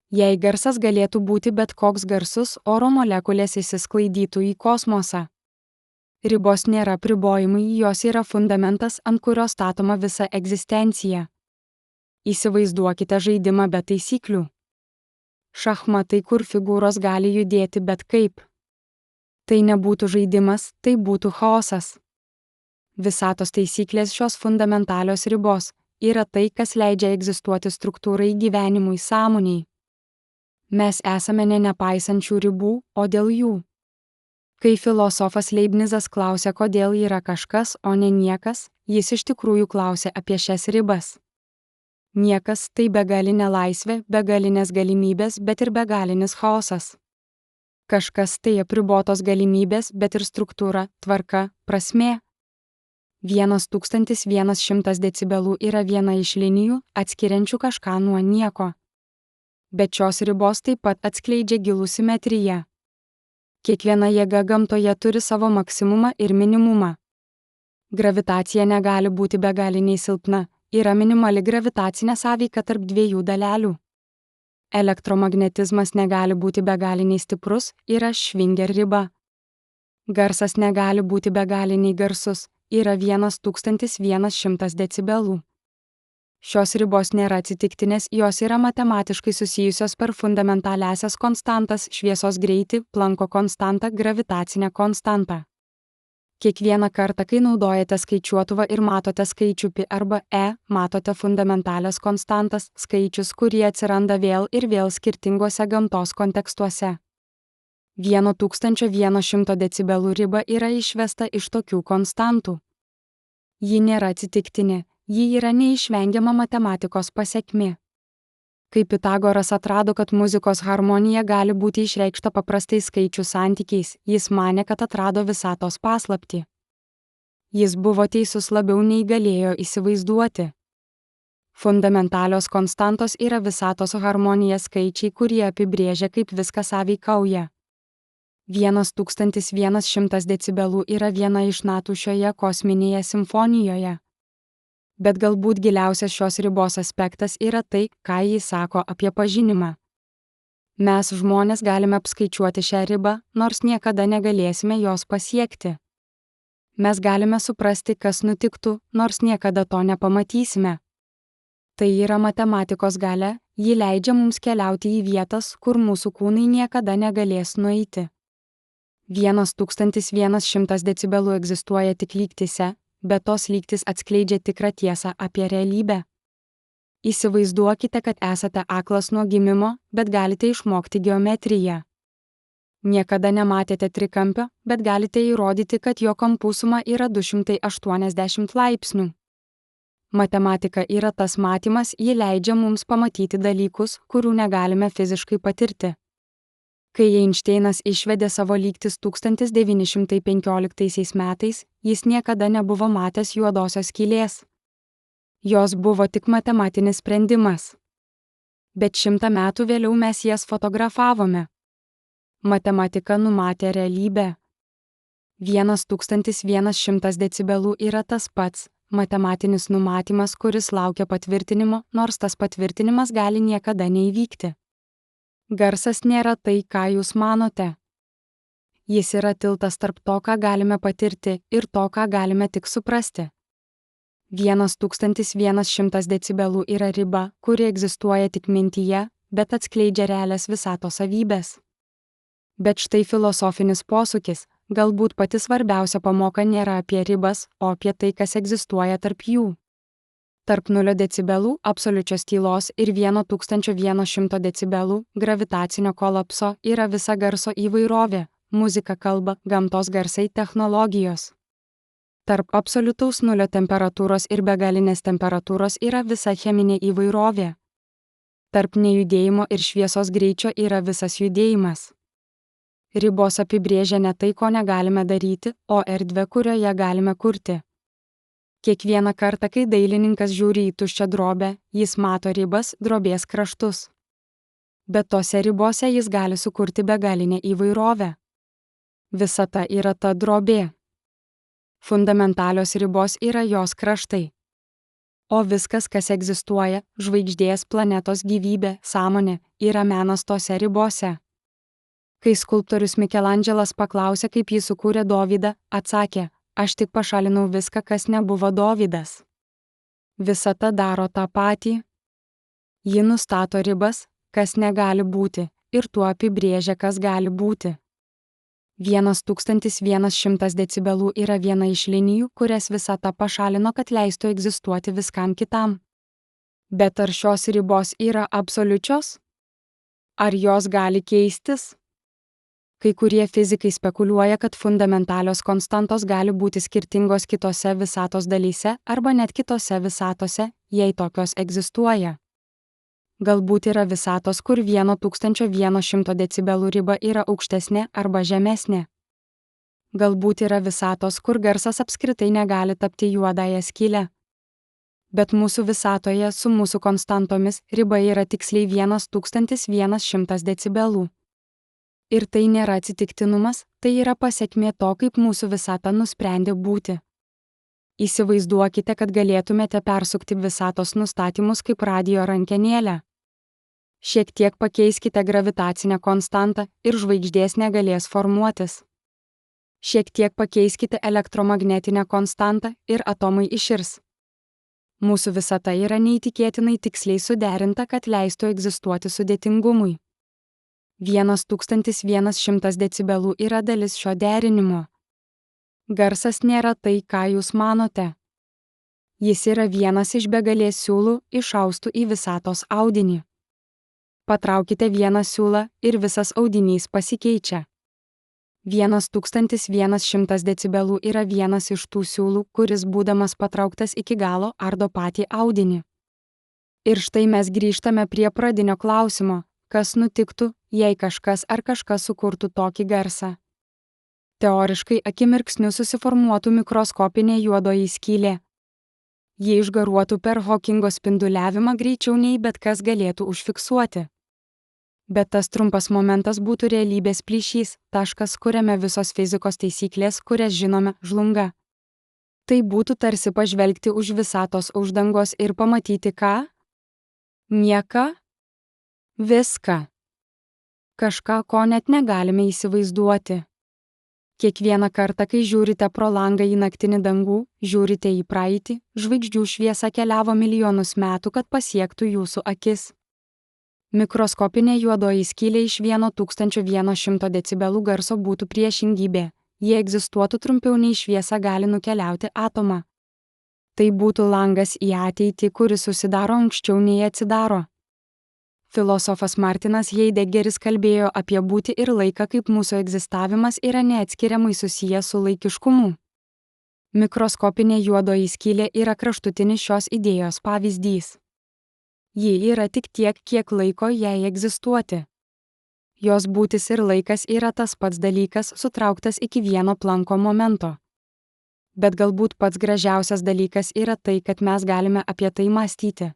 A: Jei garsas galėtų būti bet koks garsus, oro molekulės išsisklaidytų į kosmosą. Ribos nėra apribojimai, jos yra fundamentas, ant kurio statoma visa egzistencija. Įsivaizduokite žaidimą be taisyklių. Šachmatai, kur figūros gali judėti bet kaip. Tai nebūtų žaidimas, tai būtų chaosas. Visatos taisyklės, šios fundamentalios ribos, yra tai, kas leidžia egzistuoti struktūrai, gyvenimui, sąmoniai. Mes esame ne nepaisančių ribų, o dėl jų. Kai filosofas Leibnizas klausia, kodėl yra kažkas, o ne niekas, jis iš tikrųjų klausia apie šias ribas. Niekas tai begalinė laisvė, begalinės galimybės, bet ir begalinis chaosas. Kažkas tai apribotos galimybės, bet ir struktūra, tvarka, prasmė. 1100 decibelų yra viena iš linijų, atskiriančių kažką nuo nieko. Bet šios ribos taip pat atskleidžia gilų simetriją. Kiekviena jėga gamtoje turi savo maksimumą ir minimumą. Gravitacija negali būti begaliniai silpna, yra minimali gravitacinė sąveika tarp dviejų dalelių. Elektromagnetizmas negali būti begaliniai stiprus, yra Švinger riba. Garsas negali būti begaliniai garsus, yra 1100 decibelų. Šios ribos nėra atsitiktinės, jos yra matematiškai susijusios per fundamentaliasias konstantas, šviesos greitį, Planko konstantą, gravitacinę konstantą. Kiekvieną kartą, kai naudojate skaičiuotuvą ir matote skaičių pi arba matote fundamentalias konstantas, skaičius, kurie atsiranda vėl ir vėl skirtinguose gamtos kontekstuose. 1100 decibelų riba yra išvesta iš tokių konstantų. Ji nėra atsitiktinė. Ji yra neišvengiama matematikos pasekmė. Kai Pitagoras atrado, kad muzikos harmonija gali būti išreikšta paprastais skaičių santykiais, jis manė, kad atrado visatos paslaptį. Jis buvo teisus labiau nei galėjo įsivaizduoti. Fundamentalios konstantos yra visatos harmonija skaičiai, kurie apibrėžia, kaip viskas sąveikauja. 1100 decibelų yra viena iš natų šioje kosminėje simfonijoje. Bet galbūt giliausias šios ribos aspektas yra tai, ką jis sako apie pažinimą. Mes žmonės galime apskaičiuoti šią ribą, nors niekada negalėsime jos pasiekti. Mes galime suprasti, kas nutiktų, nors niekada to nepamatysime. Tai yra matematikos galia, ji leidžia mums keliauti į vietas, kur mūsų kūnai niekada negalės nueiti. 1100 decibelų egzistuoja tik lygtyse, bet tos lygtys atskleidžia tikrą tiesą apie realybę. Įsivaizduokite, kad esate aklas nuo gimimo, bet galite išmokti geometriją. Niekada nematėte trikampio, bet galite įrodyti, kad jo kampų suma yra 280 laipsnių. Matematika yra tas matymas, ji leidžia mums pamatyti dalykus, kurių negalime fiziškai patirti. Kai Einšteinas išvedė savo lygtis 1915 metais, jis niekada nebuvo matęs juodosios skylės. Jos buvo tik matematinis sprendimas. Bet 100 metų vėliau mes jas fotografavome. Matematika numatė realybę. 1100 decibelų yra tas pats, matematinis numatymas, kuris laukia patvirtinimo, nors tas patvirtinimas gali niekada neįvykti. Garsas nėra tai, ką jūs manote. Jis yra tiltas tarp to, ką galime patirti, ir to, ką galime tik suprasti. 1100 decibelų yra riba, kuri egzistuoja tik mintyje, bet atskleidžia realias visatos savybės. Bet štai filosofinis posūkis, galbūt pati svarbiausia pamoka nėra apie ribas, o apie tai, kas egzistuoja tarp jų. Tarp 0 decibelų absoliučios tylos ir 1100 decibelų gravitacinio kolapso yra visa garso įvairovė, muzika, kalba, gamtos garsai, technologijos. Tarp absoliutaus 0 temperatūros ir begalinės temperatūros yra visa cheminė įvairovė. Tarp nejudėjimo ir šviesos greičio yra visas judėjimas. Ribos apibrėžia ne tai, ko negalime daryti, o erdvę, kurioje galime kurti. Kiekvieną kartą, kai dailininkas žiūri į tuščią drobę, jis mato ribas, drobės kraštus. Bet tose ribose jis gali sukurti begalinę įvairovę. Visata yra ta drobė. Fundamentalios ribos yra jos kraštai. O viskas, kas egzistuoja, žvaigždės, planetos gyvybė, sąmonė, yra menas tose ribose. Kai skulptorius Mikelandželas paklausė, kaip jis sukūrė Dovydą, atsakė: aš tik pašalinau viską, kas nebuvo Dovydas. Visata daro tą patį. Ji nustato ribas, kas negali būti, ir tuo apibrėžia, kas gali būti. 1100 decibelų yra viena iš linijų, kurias visata pašalino, kad leistų egzistuoti viskam kitam. Bet ar šios ribos yra absoliučios? Ar jos gali keistis? Kai kurie fizikai spekuliuoja, kad fundamentalios konstantos gali būti skirtingos kitose visatos dalyse arba net kitose visatose, jei tokios egzistuoja. Galbūt yra visatos, kur 1100 decibelų riba yra aukštesnė arba žemesnė. Galbūt yra visatos, kur garsas apskritai negali tapti juodąją skylę. Bet mūsų visatoje su mūsų konstantomis riba yra tiksliai 1100 decibelų. Ir tai nėra atsitiktinumas, tai yra pasekmė to, kaip mūsų visata nusprendė būti. Įsivaizduokite, kad galėtumėte persukti visatos nustatymus kaip radijo rankenėlę. Šiek tiek pakeiskite gravitacinę konstantą ir žvaigždės negalės formuotis. Šiek tiek pakeiskite elektromagnetinę konstantą ir atomai iširs. Mūsų visata yra neįtikėtinai tiksliai suderinta, kad leistų egzistuoti sudėtingumui. 1100 decibelų yra dalis šio derinimo. Garsas nėra tai, ką jūs manote. Jis yra vienas iš begalės siūlų išaustų į visatos audinį. Patraukite vieną siūlą ir visas audinys pasikeičia. 1100 decibelų yra vienas iš tų siūlų, kuris būdamas patrauktas iki galo ardo patį audinį. Ir štai mes grįžtame prie pradinio klausimo, kas nutiktų, jei kažkas ar kažkas sukurtų tokį garsą. Teoriškai akimirksniu susiformuotų mikroskopinė juodoji skylė. Ji išgaruotų per Hokingo spinduliavimą greičiau nei bet kas galėtų užfiksuoti. Bet tas trumpas momentas būtų realybės plyšys, taškas, kuriame visos fizikos taisyklės, kurias žinome, žlunga. Tai būtų tarsi pažvelgti už visatos uždangos ir pamatyti ką? Nieką? Viską. Kažką, ko net negalime įsivaizduoti. Kiekvieną kartą, kai žiūrite pro langą į naktinį dangų, žiūrite į praeitį, žvaigždžių šviesa keliavo milijonus metų, kad pasiektų jūsų akis. Mikroskopinė juodoji skylė iš 1100 decibelų garso būtų priešingybė. Jie egzistuotų trumpiau nei šviesa gali nukeliauti atomą. Tai būtų langas į ateitį, kuris susidaro anksčiau nei atsidaro. Filosofas Martinas Heideggeris kalbėjo apie būtį ir laiką, kaip mūsų egzistavimas yra neatskiriamai susijęs su laikiškumu. Mikroskopinė juodoji skylė yra kraštutinis šios idėjos pavyzdys. Ji yra tik tiek, kiek laiko jai egzistuoti. Jos būtis ir laikas yra tas pats dalykas, sutrauktas iki vieno planko momento. Bet galbūt pats gražiausias dalykas yra tai, kad mes galime apie tai mąstyti.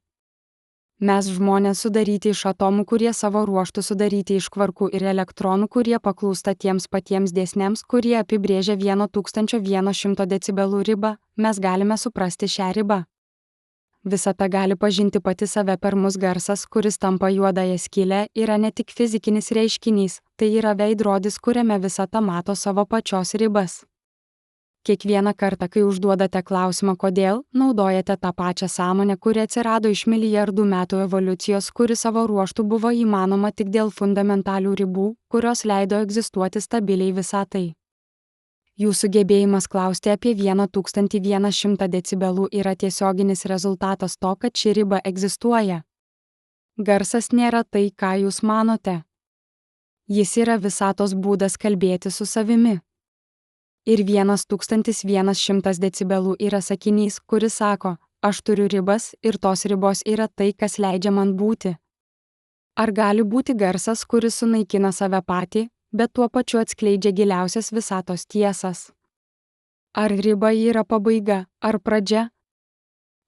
A: Mes žmonės sudaryti iš atomų, kurie savo ruoštų sudaryti iš kvarkų ir elektronų, kurie paklūsta tiems patiems dėsniams, kurie apibrėžia 1100 decibelų ribą, mes galime suprasti šią ribą. Visata gali pažinti pati save per mus. Garsas, kuris tampa juodąją skylę, yra ne tik fizikinis reiškinys, tai yra veidrodis, kuriame visata mato savo pačios ribas. Kiekvieną kartą, kai užduodate klausimą kodėl, naudojate tą pačią sąmonę, kuri atsirado iš milijardų metų evoliucijos, kuri savo ruožtų buvo įmanoma tik dėl fundamentalių ribų, kurios leido egzistuoti stabiliai visatai. Jūsų gebėjimas klausti apie 1100 decibelų yra tiesioginis rezultatas to, kad ši riba egzistuoja. Garsas nėra tai, ką jūs manote. Jis yra visatos būdas kalbėti su savimi. Ir 1100 decibelų yra sakinys, kuris sako, aš turiu ribas ir tos ribos yra tai, kas leidžia man būti. Ar gali būti garsas, kuris sunaikina save patį, bet tuo pačiu atskleidžia giliausias visatos tiesas? Ar riba yra pabaiga, ar pradžia?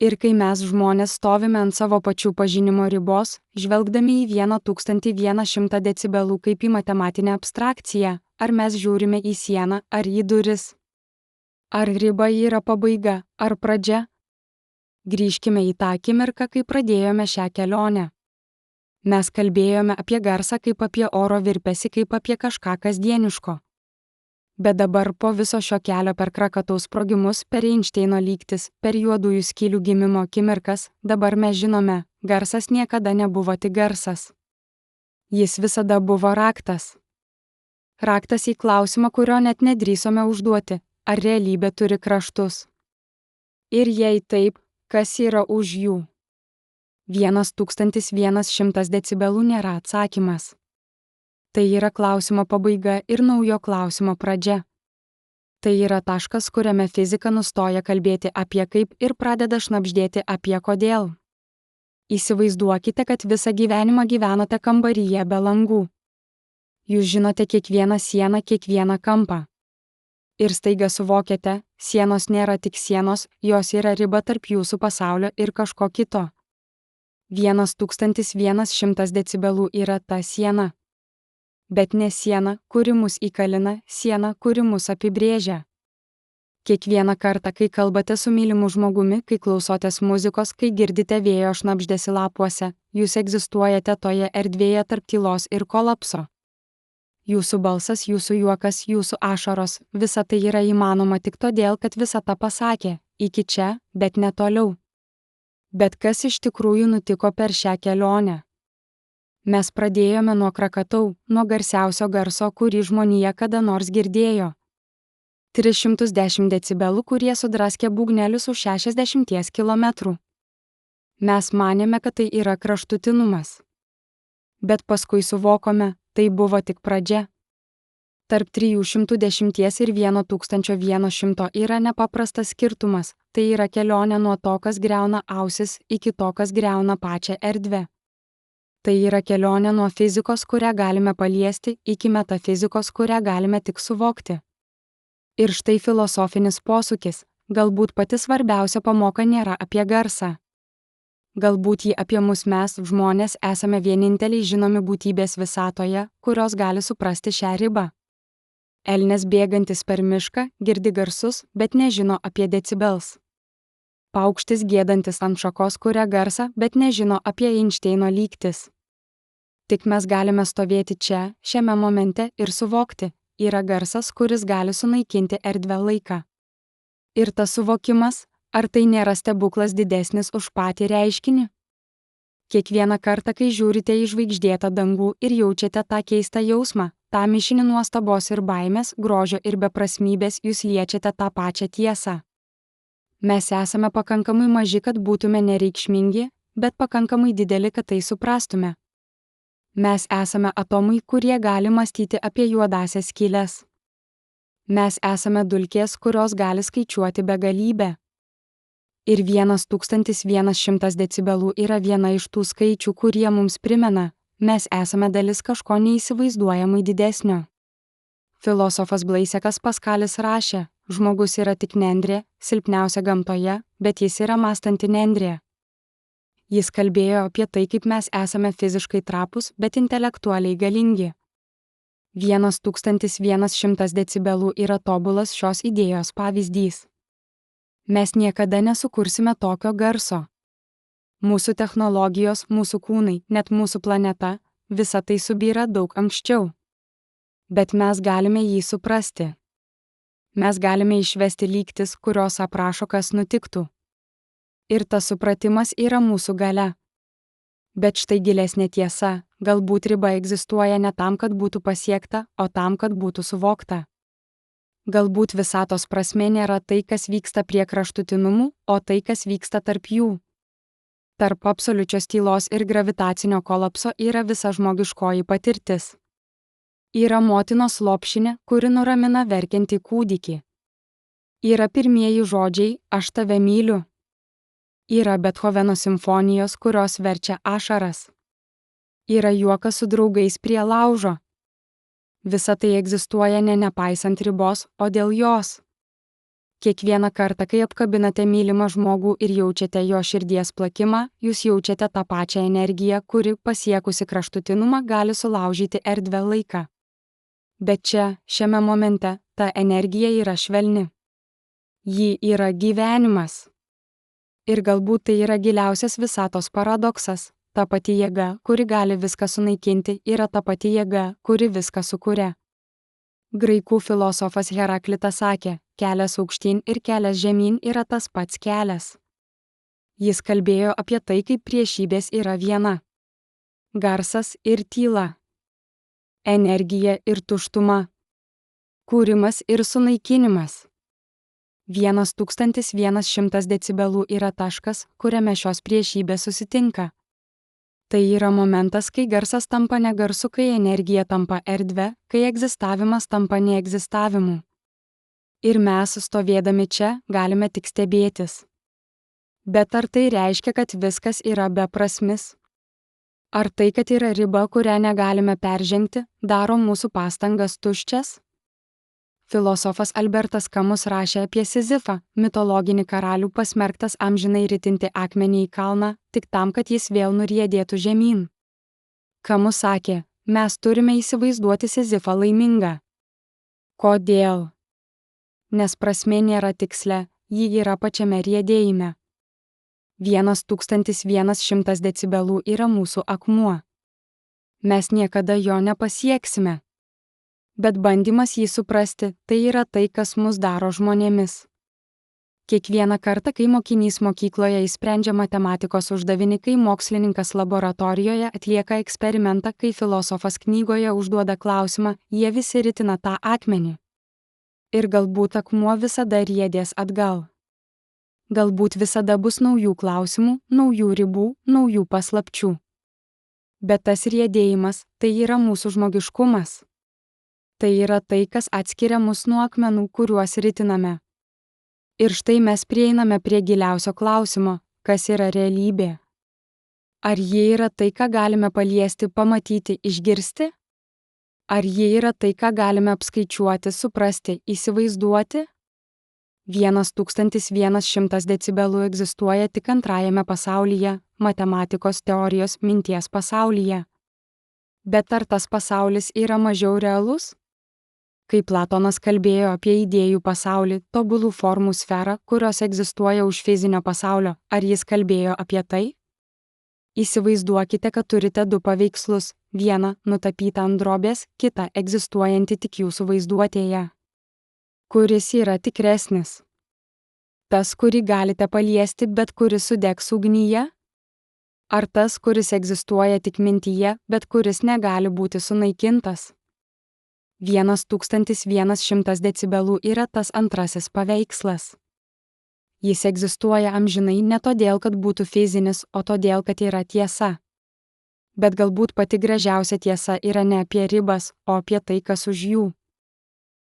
A: Ir kai mes žmonės stovime ant savo pačių pažinimo ribos, žvelgdami į 1100 decibelų kaip į matematinę abstrakciją, ar mes žiūrime į sieną, ar į duris? Ar riba yra pabaiga, ar pradžia? Grįžkime į tą akimirką, kai pradėjome šią kelionę. Mes kalbėjome apie garsą kaip apie oro virpesį, kaip apie kažką kasdieniško. Bet dabar po viso šio kelio per Krakataus sprogimus, per Einšteino lygtis, per juodųjų skylių gimimo akimirkas, dabar mes žinome, garsas niekada nebuvo tik garsas. Jis visada buvo raktas. Raktas į klausimą, kurio net nedrįsome užduoti, ar realybė turi kraštus. Ir jei taip, kas yra už jų? 1100 decibelų nėra atsakymas. Tai yra klausimo pabaiga ir naujo klausimo pradžia. Tai yra taškas, kuriame fizika nustoja kalbėti apie kaip ir pradeda šnabždėti apie kodėl. Įsivaizduokite, kad visą gyvenimą gyvenote kambaryje be langų. Jūs žinote kiekvieną sieną, kiekvieną kampą. Ir staiga suvokiate, sienos nėra tik sienos, jos yra riba tarp jūsų pasaulio ir kažko kito. 1100 decibelų yra ta siena. Bet ne siena, kuri mus įkalina, siena, kuri mus apibrėžia. Kiekvieną kartą, kai kalbate su mylimu žmogumi, kai klausotės muzikos, kai girdite vėjo šnabždesį lapuose, jūs egzistuojate toje erdvėje tarp tylos ir kolapso. Jūsų balsas, jūsų juokas, jūsų ašaros, visa tai yra įmanoma tik todėl, kad visata pasakė, iki čia, bet ne toliau. Bet kas iš tikrųjų nutiko per šią kelionę? Mes pradėjome nuo Krakatau, nuo garsiausio garso, kurį žmonija kada nors girdėjo. 310 decibelų, kurie sudraskė būgnelius už 60 km. Mes manėme, kad tai yra kraštutinumas. Bet paskui suvokome, tai buvo tik pradžia. Tarp 310 ir 1100 yra nepaprastas skirtumas, tai yra kelionė nuo to, kas griauna ausis, iki to, kas griauna pačią erdvę. Tai yra kelionė nuo fizikos, kurią galime paliesti, iki metafizikos, kurią galime tik suvokti. Ir štai filosofinis posūkis, galbūt pati svarbiausia pamoka nėra apie garsą. Galbūt jį apie mus mes, žmonės, esame vieninteliai žinomi būtybės visatoje, kurios gali suprasti šią ribą. Elnias bėgantis per mišką girdi garsus, bet nežino apie decibels. Paukštis gėdantis ant šakos kuria garsą, bet nežino apie Einšteino lygtis. Tik mes galime stovėti čia, šiame momente ir suvokti, yra garsas, kuris gali sunaikinti erdvę laiką. Ir tas suvokimas, ar tai nėra stebuklas didesnis už patį reiškinį? Kiekvieną kartą, kai žiūrite į žvaigždėtą dangų ir jaučiate tą keistą jausmą, tą mišinį nuostabos ir baimės, grožio ir beprasmybės, jūs liečiate tą pačią tiesą. Mes esame pakankamai maži, kad būtume nereikšmingi, bet pakankamai dideli, kad tai suprastume. Mes esame atomai, kurie gali mąstyti apie juodąsias skyles. Mes esame dulkės, kurios gali skaičiuoti begalybę. Ir 1100 decibelų yra viena iš tų skaičių, kurie mums primena, mes esame dalis kažko neįsivaizduojamai didesnio. Filosofas Blaisekas Paskalis rašė, žmogus yra tik nendrė, silpniausia gamtoje, bet jis yra mąstanti nendrė. Jis kalbėjo apie tai, kaip mes esame fiziškai trapūs, bet intelektualiai galingi. 1100 decibelų yra tobulas šios idėjos pavyzdys. Mes niekada nesukursime tokio garso. Mūsų technologijos, mūsų kūnai, net mūsų planeta, visa tai subyra daug anksčiau. Bet mes galime jį suprasti. Mes galime išvesti lygtis, kurios aprašo, kas nutiktų. Ir tas supratimas yra mūsų galia. Bet štai gilesnė tiesa, galbūt riba egzistuoja ne tam, kad būtų pasiekta, o tam, kad būtų suvokta. Galbūt visatos prasmė nėra tai, kas vyksta prie kraštutinumų, o tai, kas vyksta tarp jų. Tarp absoliučios tylos ir gravitacinio kolapso yra visa žmogiškoji patirtis. Yra motinos lopšinė, kuri nuramina verkiantį kūdikį. Yra pirmieji žodžiai, aš tave myliu. Yra Bethoveno simfonijos, kurios verčia ašaras. Yra juokas su draugais prie laužo. Visa tai egzistuoja ne nepaisant ribos, o dėl jos. Kiekvieną kartą, kai apkabinate mylimą žmogų ir jaučiate jo širdies plakimą, jūs jaučiate tą pačią energiją, kuri pasiekusi kraštutinumą gali sulaužyti erdvę laiką. Bet čia, šiame momente, ta energija yra švelni. Ji yra gyvenimas. Ir galbūt tai yra giliausias visatos paradoksas. Ta pati jėga, kuri gali viską sunaikinti, yra ta pati jėga, kuri viską sukuria. Graikų filosofas Heraklitas sakė, kelias aukštyn ir kelias žemyn yra tas pats kelias. Jis kalbėjo apie tai, kaip priešybės yra viena. Garsas ir tyla. Energija ir tuštuma. Kūrimas ir sunaikinimas. 1100 decibelų yra taškas, kuriame šios priešybės susitinka. Tai yra momentas, kai garsas tampa negarsu, kai energija tampa erdve, kai egzistavimas tampa neegzistavimu. Ir mes, stovėdami čia, galime tik stebėtis. Bet ar tai reiškia, kad viskas yra beprasmis? Ar tai, kad yra riba, kurią negalime peržengti, daro mūsų pastangas tuščias? Filosofas Albertas Kamus rašė apie Sizifą, mitologinį karalių pasmerktas amžinai ritinti akmenį į kalną, tik tam, kad jis vėl nuriedėtų žemyn. Kamus sakė, mes turime įsivaizduoti Sizifą laimingą. Kodėl? Nes prasmė nėra tiksle, ji yra pačiame riedėjime. 1100 decibelų yra mūsų akmuo. Mes niekada jo nepasieksime. Bet bandymas jį suprasti, tai yra tai, kas mus daro žmonėmis. Kiekvieną kartą, kai mokinys mokykloje išsprendžia matematikos uždavinį, kai mokslininkas laboratorijoje atlieka eksperimentą, kai filosofas knygoje užduoda klausimą, jie visi ritina tą akmenį. Ir galbūt akmuo visada riedės atgal. Galbūt visada bus naujų klausimų, naujų ribų, naujų paslapčių. Bet tas riedėjimas, tai yra mūsų žmogiškumas. Tai yra tai, kas atskiria mus nuo akmenų, kuriuos ritiname. Ir štai mes prieiname prie giliausio klausimo, kas yra realybė. Ar ji yra tai, ką galime paliesti, pamatyti, išgirsti? Ar ji yra tai, ką galime apskaičiuoti, suprasti, įsivaizduoti? 1100 decibelų egzistuoja tik antrajame pasaulyje, matematikos teorijos minties pasaulyje. Bet ar tas pasaulis yra mažiau realus? Kai Platonas kalbėjo apie idėjų pasaulį, tobulų formų sferą, kurios egzistuoja už fizinio pasaulio, ar jis kalbėjo apie tai? Įsivaizduokite, kad turite du paveikslus, vieną nutapytą ant drobės, kitą egzistuojantį tik jūsų vaizduotėje. Kuris yra tikresnis? Tas, kurį galite paliesti, bet kuris sudegs ugnyje? Ar tas, kuris egzistuoja tik mintyje, bet kuris negali būti sunaikintas? 1100 decibelų yra tas antrasis paveikslas. Jis egzistuoja amžinai ne todėl, kad būtų fizinis, o todėl, kad yra tiesa. Bet galbūt pati gražiausia tiesa yra ne apie ribas, o apie tai, kas už jų.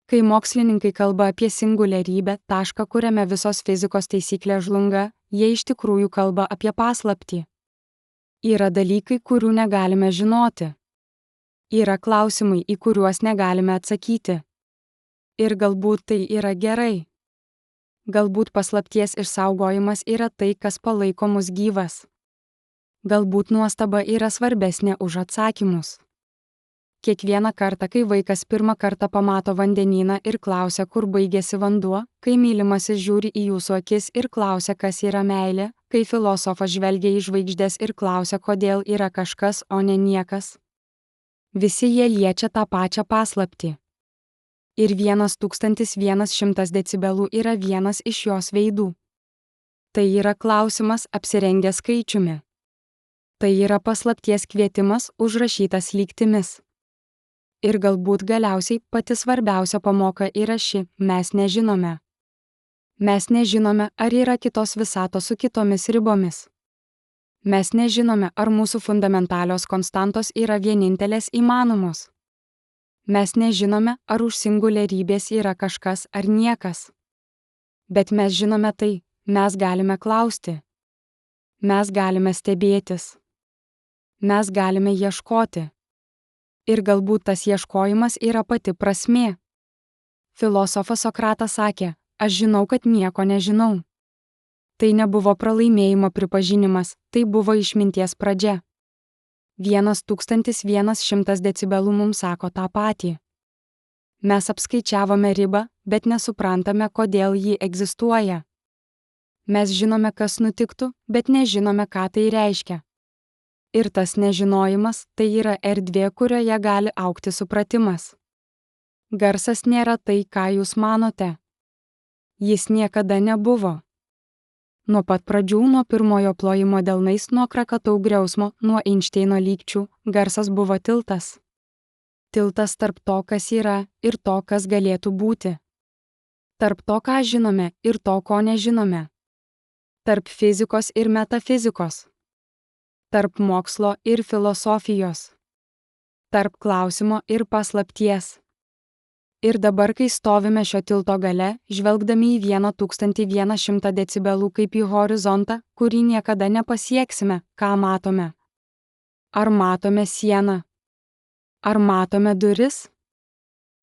A: Kai mokslininkai kalba apie singuliarybę, tašką, kuriame visos fizikos taisyklės žlunga, jie iš tikrųjų kalba apie paslaptį. Yra dalykai, kurių negalime žinoti. Yra klausimai, į kuriuos negalime atsakyti. Ir galbūt tai yra gerai. Galbūt paslapties išsaugojimas yra tai, kas palaiko mus gyvas. Galbūt nuostaba yra svarbesnė už atsakymus. Kiekvieną kartą, kai vaikas pirmą kartą pamato vandenyną ir klausia, kur baigėsi vanduo, kai mylimasis žiūri į jūsų akis ir klausia, kas yra meilė, kai filosofas žvelgia į žvaigždes ir klausia, kodėl yra kažkas, o ne niekas. Visi jie liečia tą pačią paslaptį. Ir 1100 decibelų yra vienas iš jos veidų. Tai yra klausimas apsirengęs skaičiumi. Tai yra paslapties kvietimas užrašytas lygtimis. Ir galbūt galiausiai pati svarbiausia pamoka yra ši – mes nežinome. Mes nežinome, ar yra kitos visatos su kitomis ribomis. Mes nežinome, ar mūsų fundamentalios konstantos yra vienintelės įmanomos. Mes nežinome, ar už singuliarybės yra kažkas ar niekas. Bet mes žinome tai, mes galime klausti. Mes galime stebėtis. Mes galime ieškoti. Ir galbūt tas ieškojimas yra pati prasmė. Filosofas Sokratas sakė, aš žinau, kad nieko nežinau. Tai nebuvo pralaimėjimo pripažinimas, tai buvo išminties pradžia. 1100 decibelų mums sako tą patį. Mes apskaičiavome ribą, bet nesuprantame, kodėl ji egzistuoja. Mes žinome, kas nutiktų, bet nežinome, ką tai reiškia. Ir tas nežinojimas tai yra erdvė, kurioje gali augti supratimas. Garsas nėra tai, ką jūs manote. Jis niekada nebuvo. Nuo pat pradžių, nuo pirmojo plojimo delnais, nuo Krakatau griausmo, nuo Einšteino lygčių, garsas buvo tiltas. Tiltas tarp to, kas yra, ir to, kas galėtų būti. Tarp to, ką žinome, ir to, ko nežinome. Tarp fizikos ir metafizikos. Tarp mokslo ir filosofijos. Tarp klausimo ir paslapties. Ir dabar, kai stovime šio tilto gale, žvelgdami į 1100 decibelų kaip į horizontą, kurį niekada nepasieksime, ką matome? Ar matome sieną? Ar matome duris?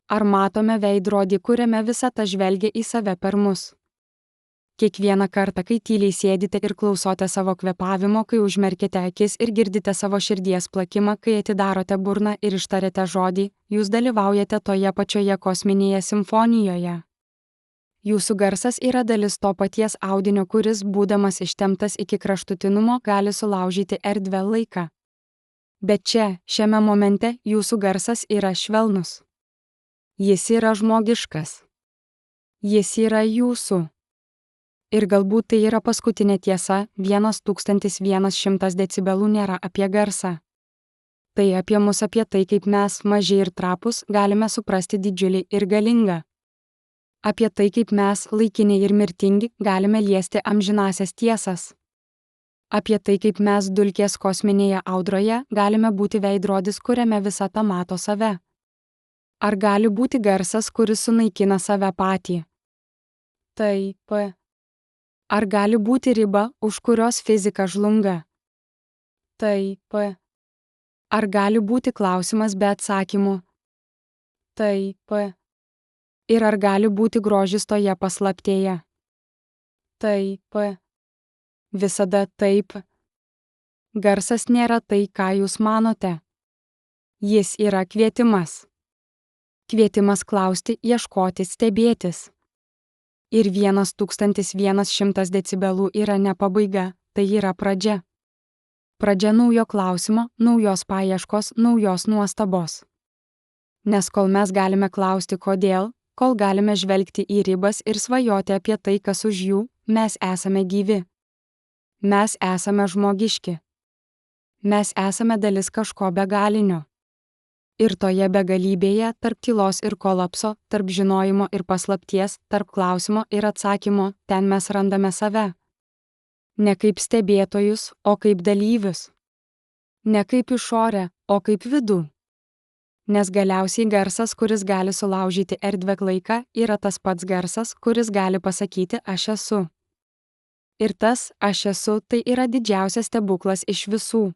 A: Ar matome veidrodį, kuriame visata žvelgia į save per mus? Kiekvieną kartą, kai tyliai sėdite ir klausote savo kvėpavimo, kai užmerkite akis ir girdite savo širdies plakimą, kai atidarote burną ir ištariate žodį, jūs dalyvaujate toje pačioje kosminėje simfonijoje. Jūsų garsas yra dalis to paties audinio, kuris, būdamas ištemptas iki kraštutinumo, gali sulaužyti erdvę laiką. Bet čia, šiame momente, jūsų garsas yra švelnus. Jis yra žmogiškas. Jis yra jūsų. Ir galbūt tai yra paskutinė tiesa, 1100 decibelų nėra apie garsą. Tai apie mus, apie tai, kaip mes, maži ir trapus, galime suprasti didžiulį ir galingą. Apie tai, kaip mes, laikini ir mirtingi, galime liesti amžinasias tiesas. Apie tai, kaip mes dulkės kosminėje audroje galime būti veidrodis, kuriame visata mato save. Ar gali būti garsas, kuris sunaikina save patį? Taip. Ar gali būti riba, už kurios fizika žlunga? Taip. Ar gali būti klausimas be atsakymų? Taip. Ir ar gali būti grožis toje paslaptėje? Taip. Visada taip. Garsas nėra tai, ką jūs manote. Jis yra kvietimas. Kvietimas klausti, ieškoti, stebėtis. Ir 1100 decibelų yra ne pabaiga, tai yra pradžia. Pradžia naujo klausimo, naujos paieškos, naujos nuostabos. Nes kol mes galime klausti kodėl, kol galime žvelgti į ribas ir svajoti apie tai, kas už jų, mes esame gyvi. Mes esame žmogiški. Mes esame dalis kažko begalinio. Ir toje begalybėje, tarp tylos ir kolapso, tarp žinojimo ir paslapties, tarp klausimo ir atsakymo, ten mes randame save. Ne kaip stebėtojus, o kaip dalyvius. Ne kaip išorę, o kaip vidų. Nes galiausiai garsas, kuris gali sulaužyti erdvę laiką, yra tas pats garsas, kuris gali pasakyti aš esu. Ir tas aš esu tai yra didžiausias stebuklas iš visų.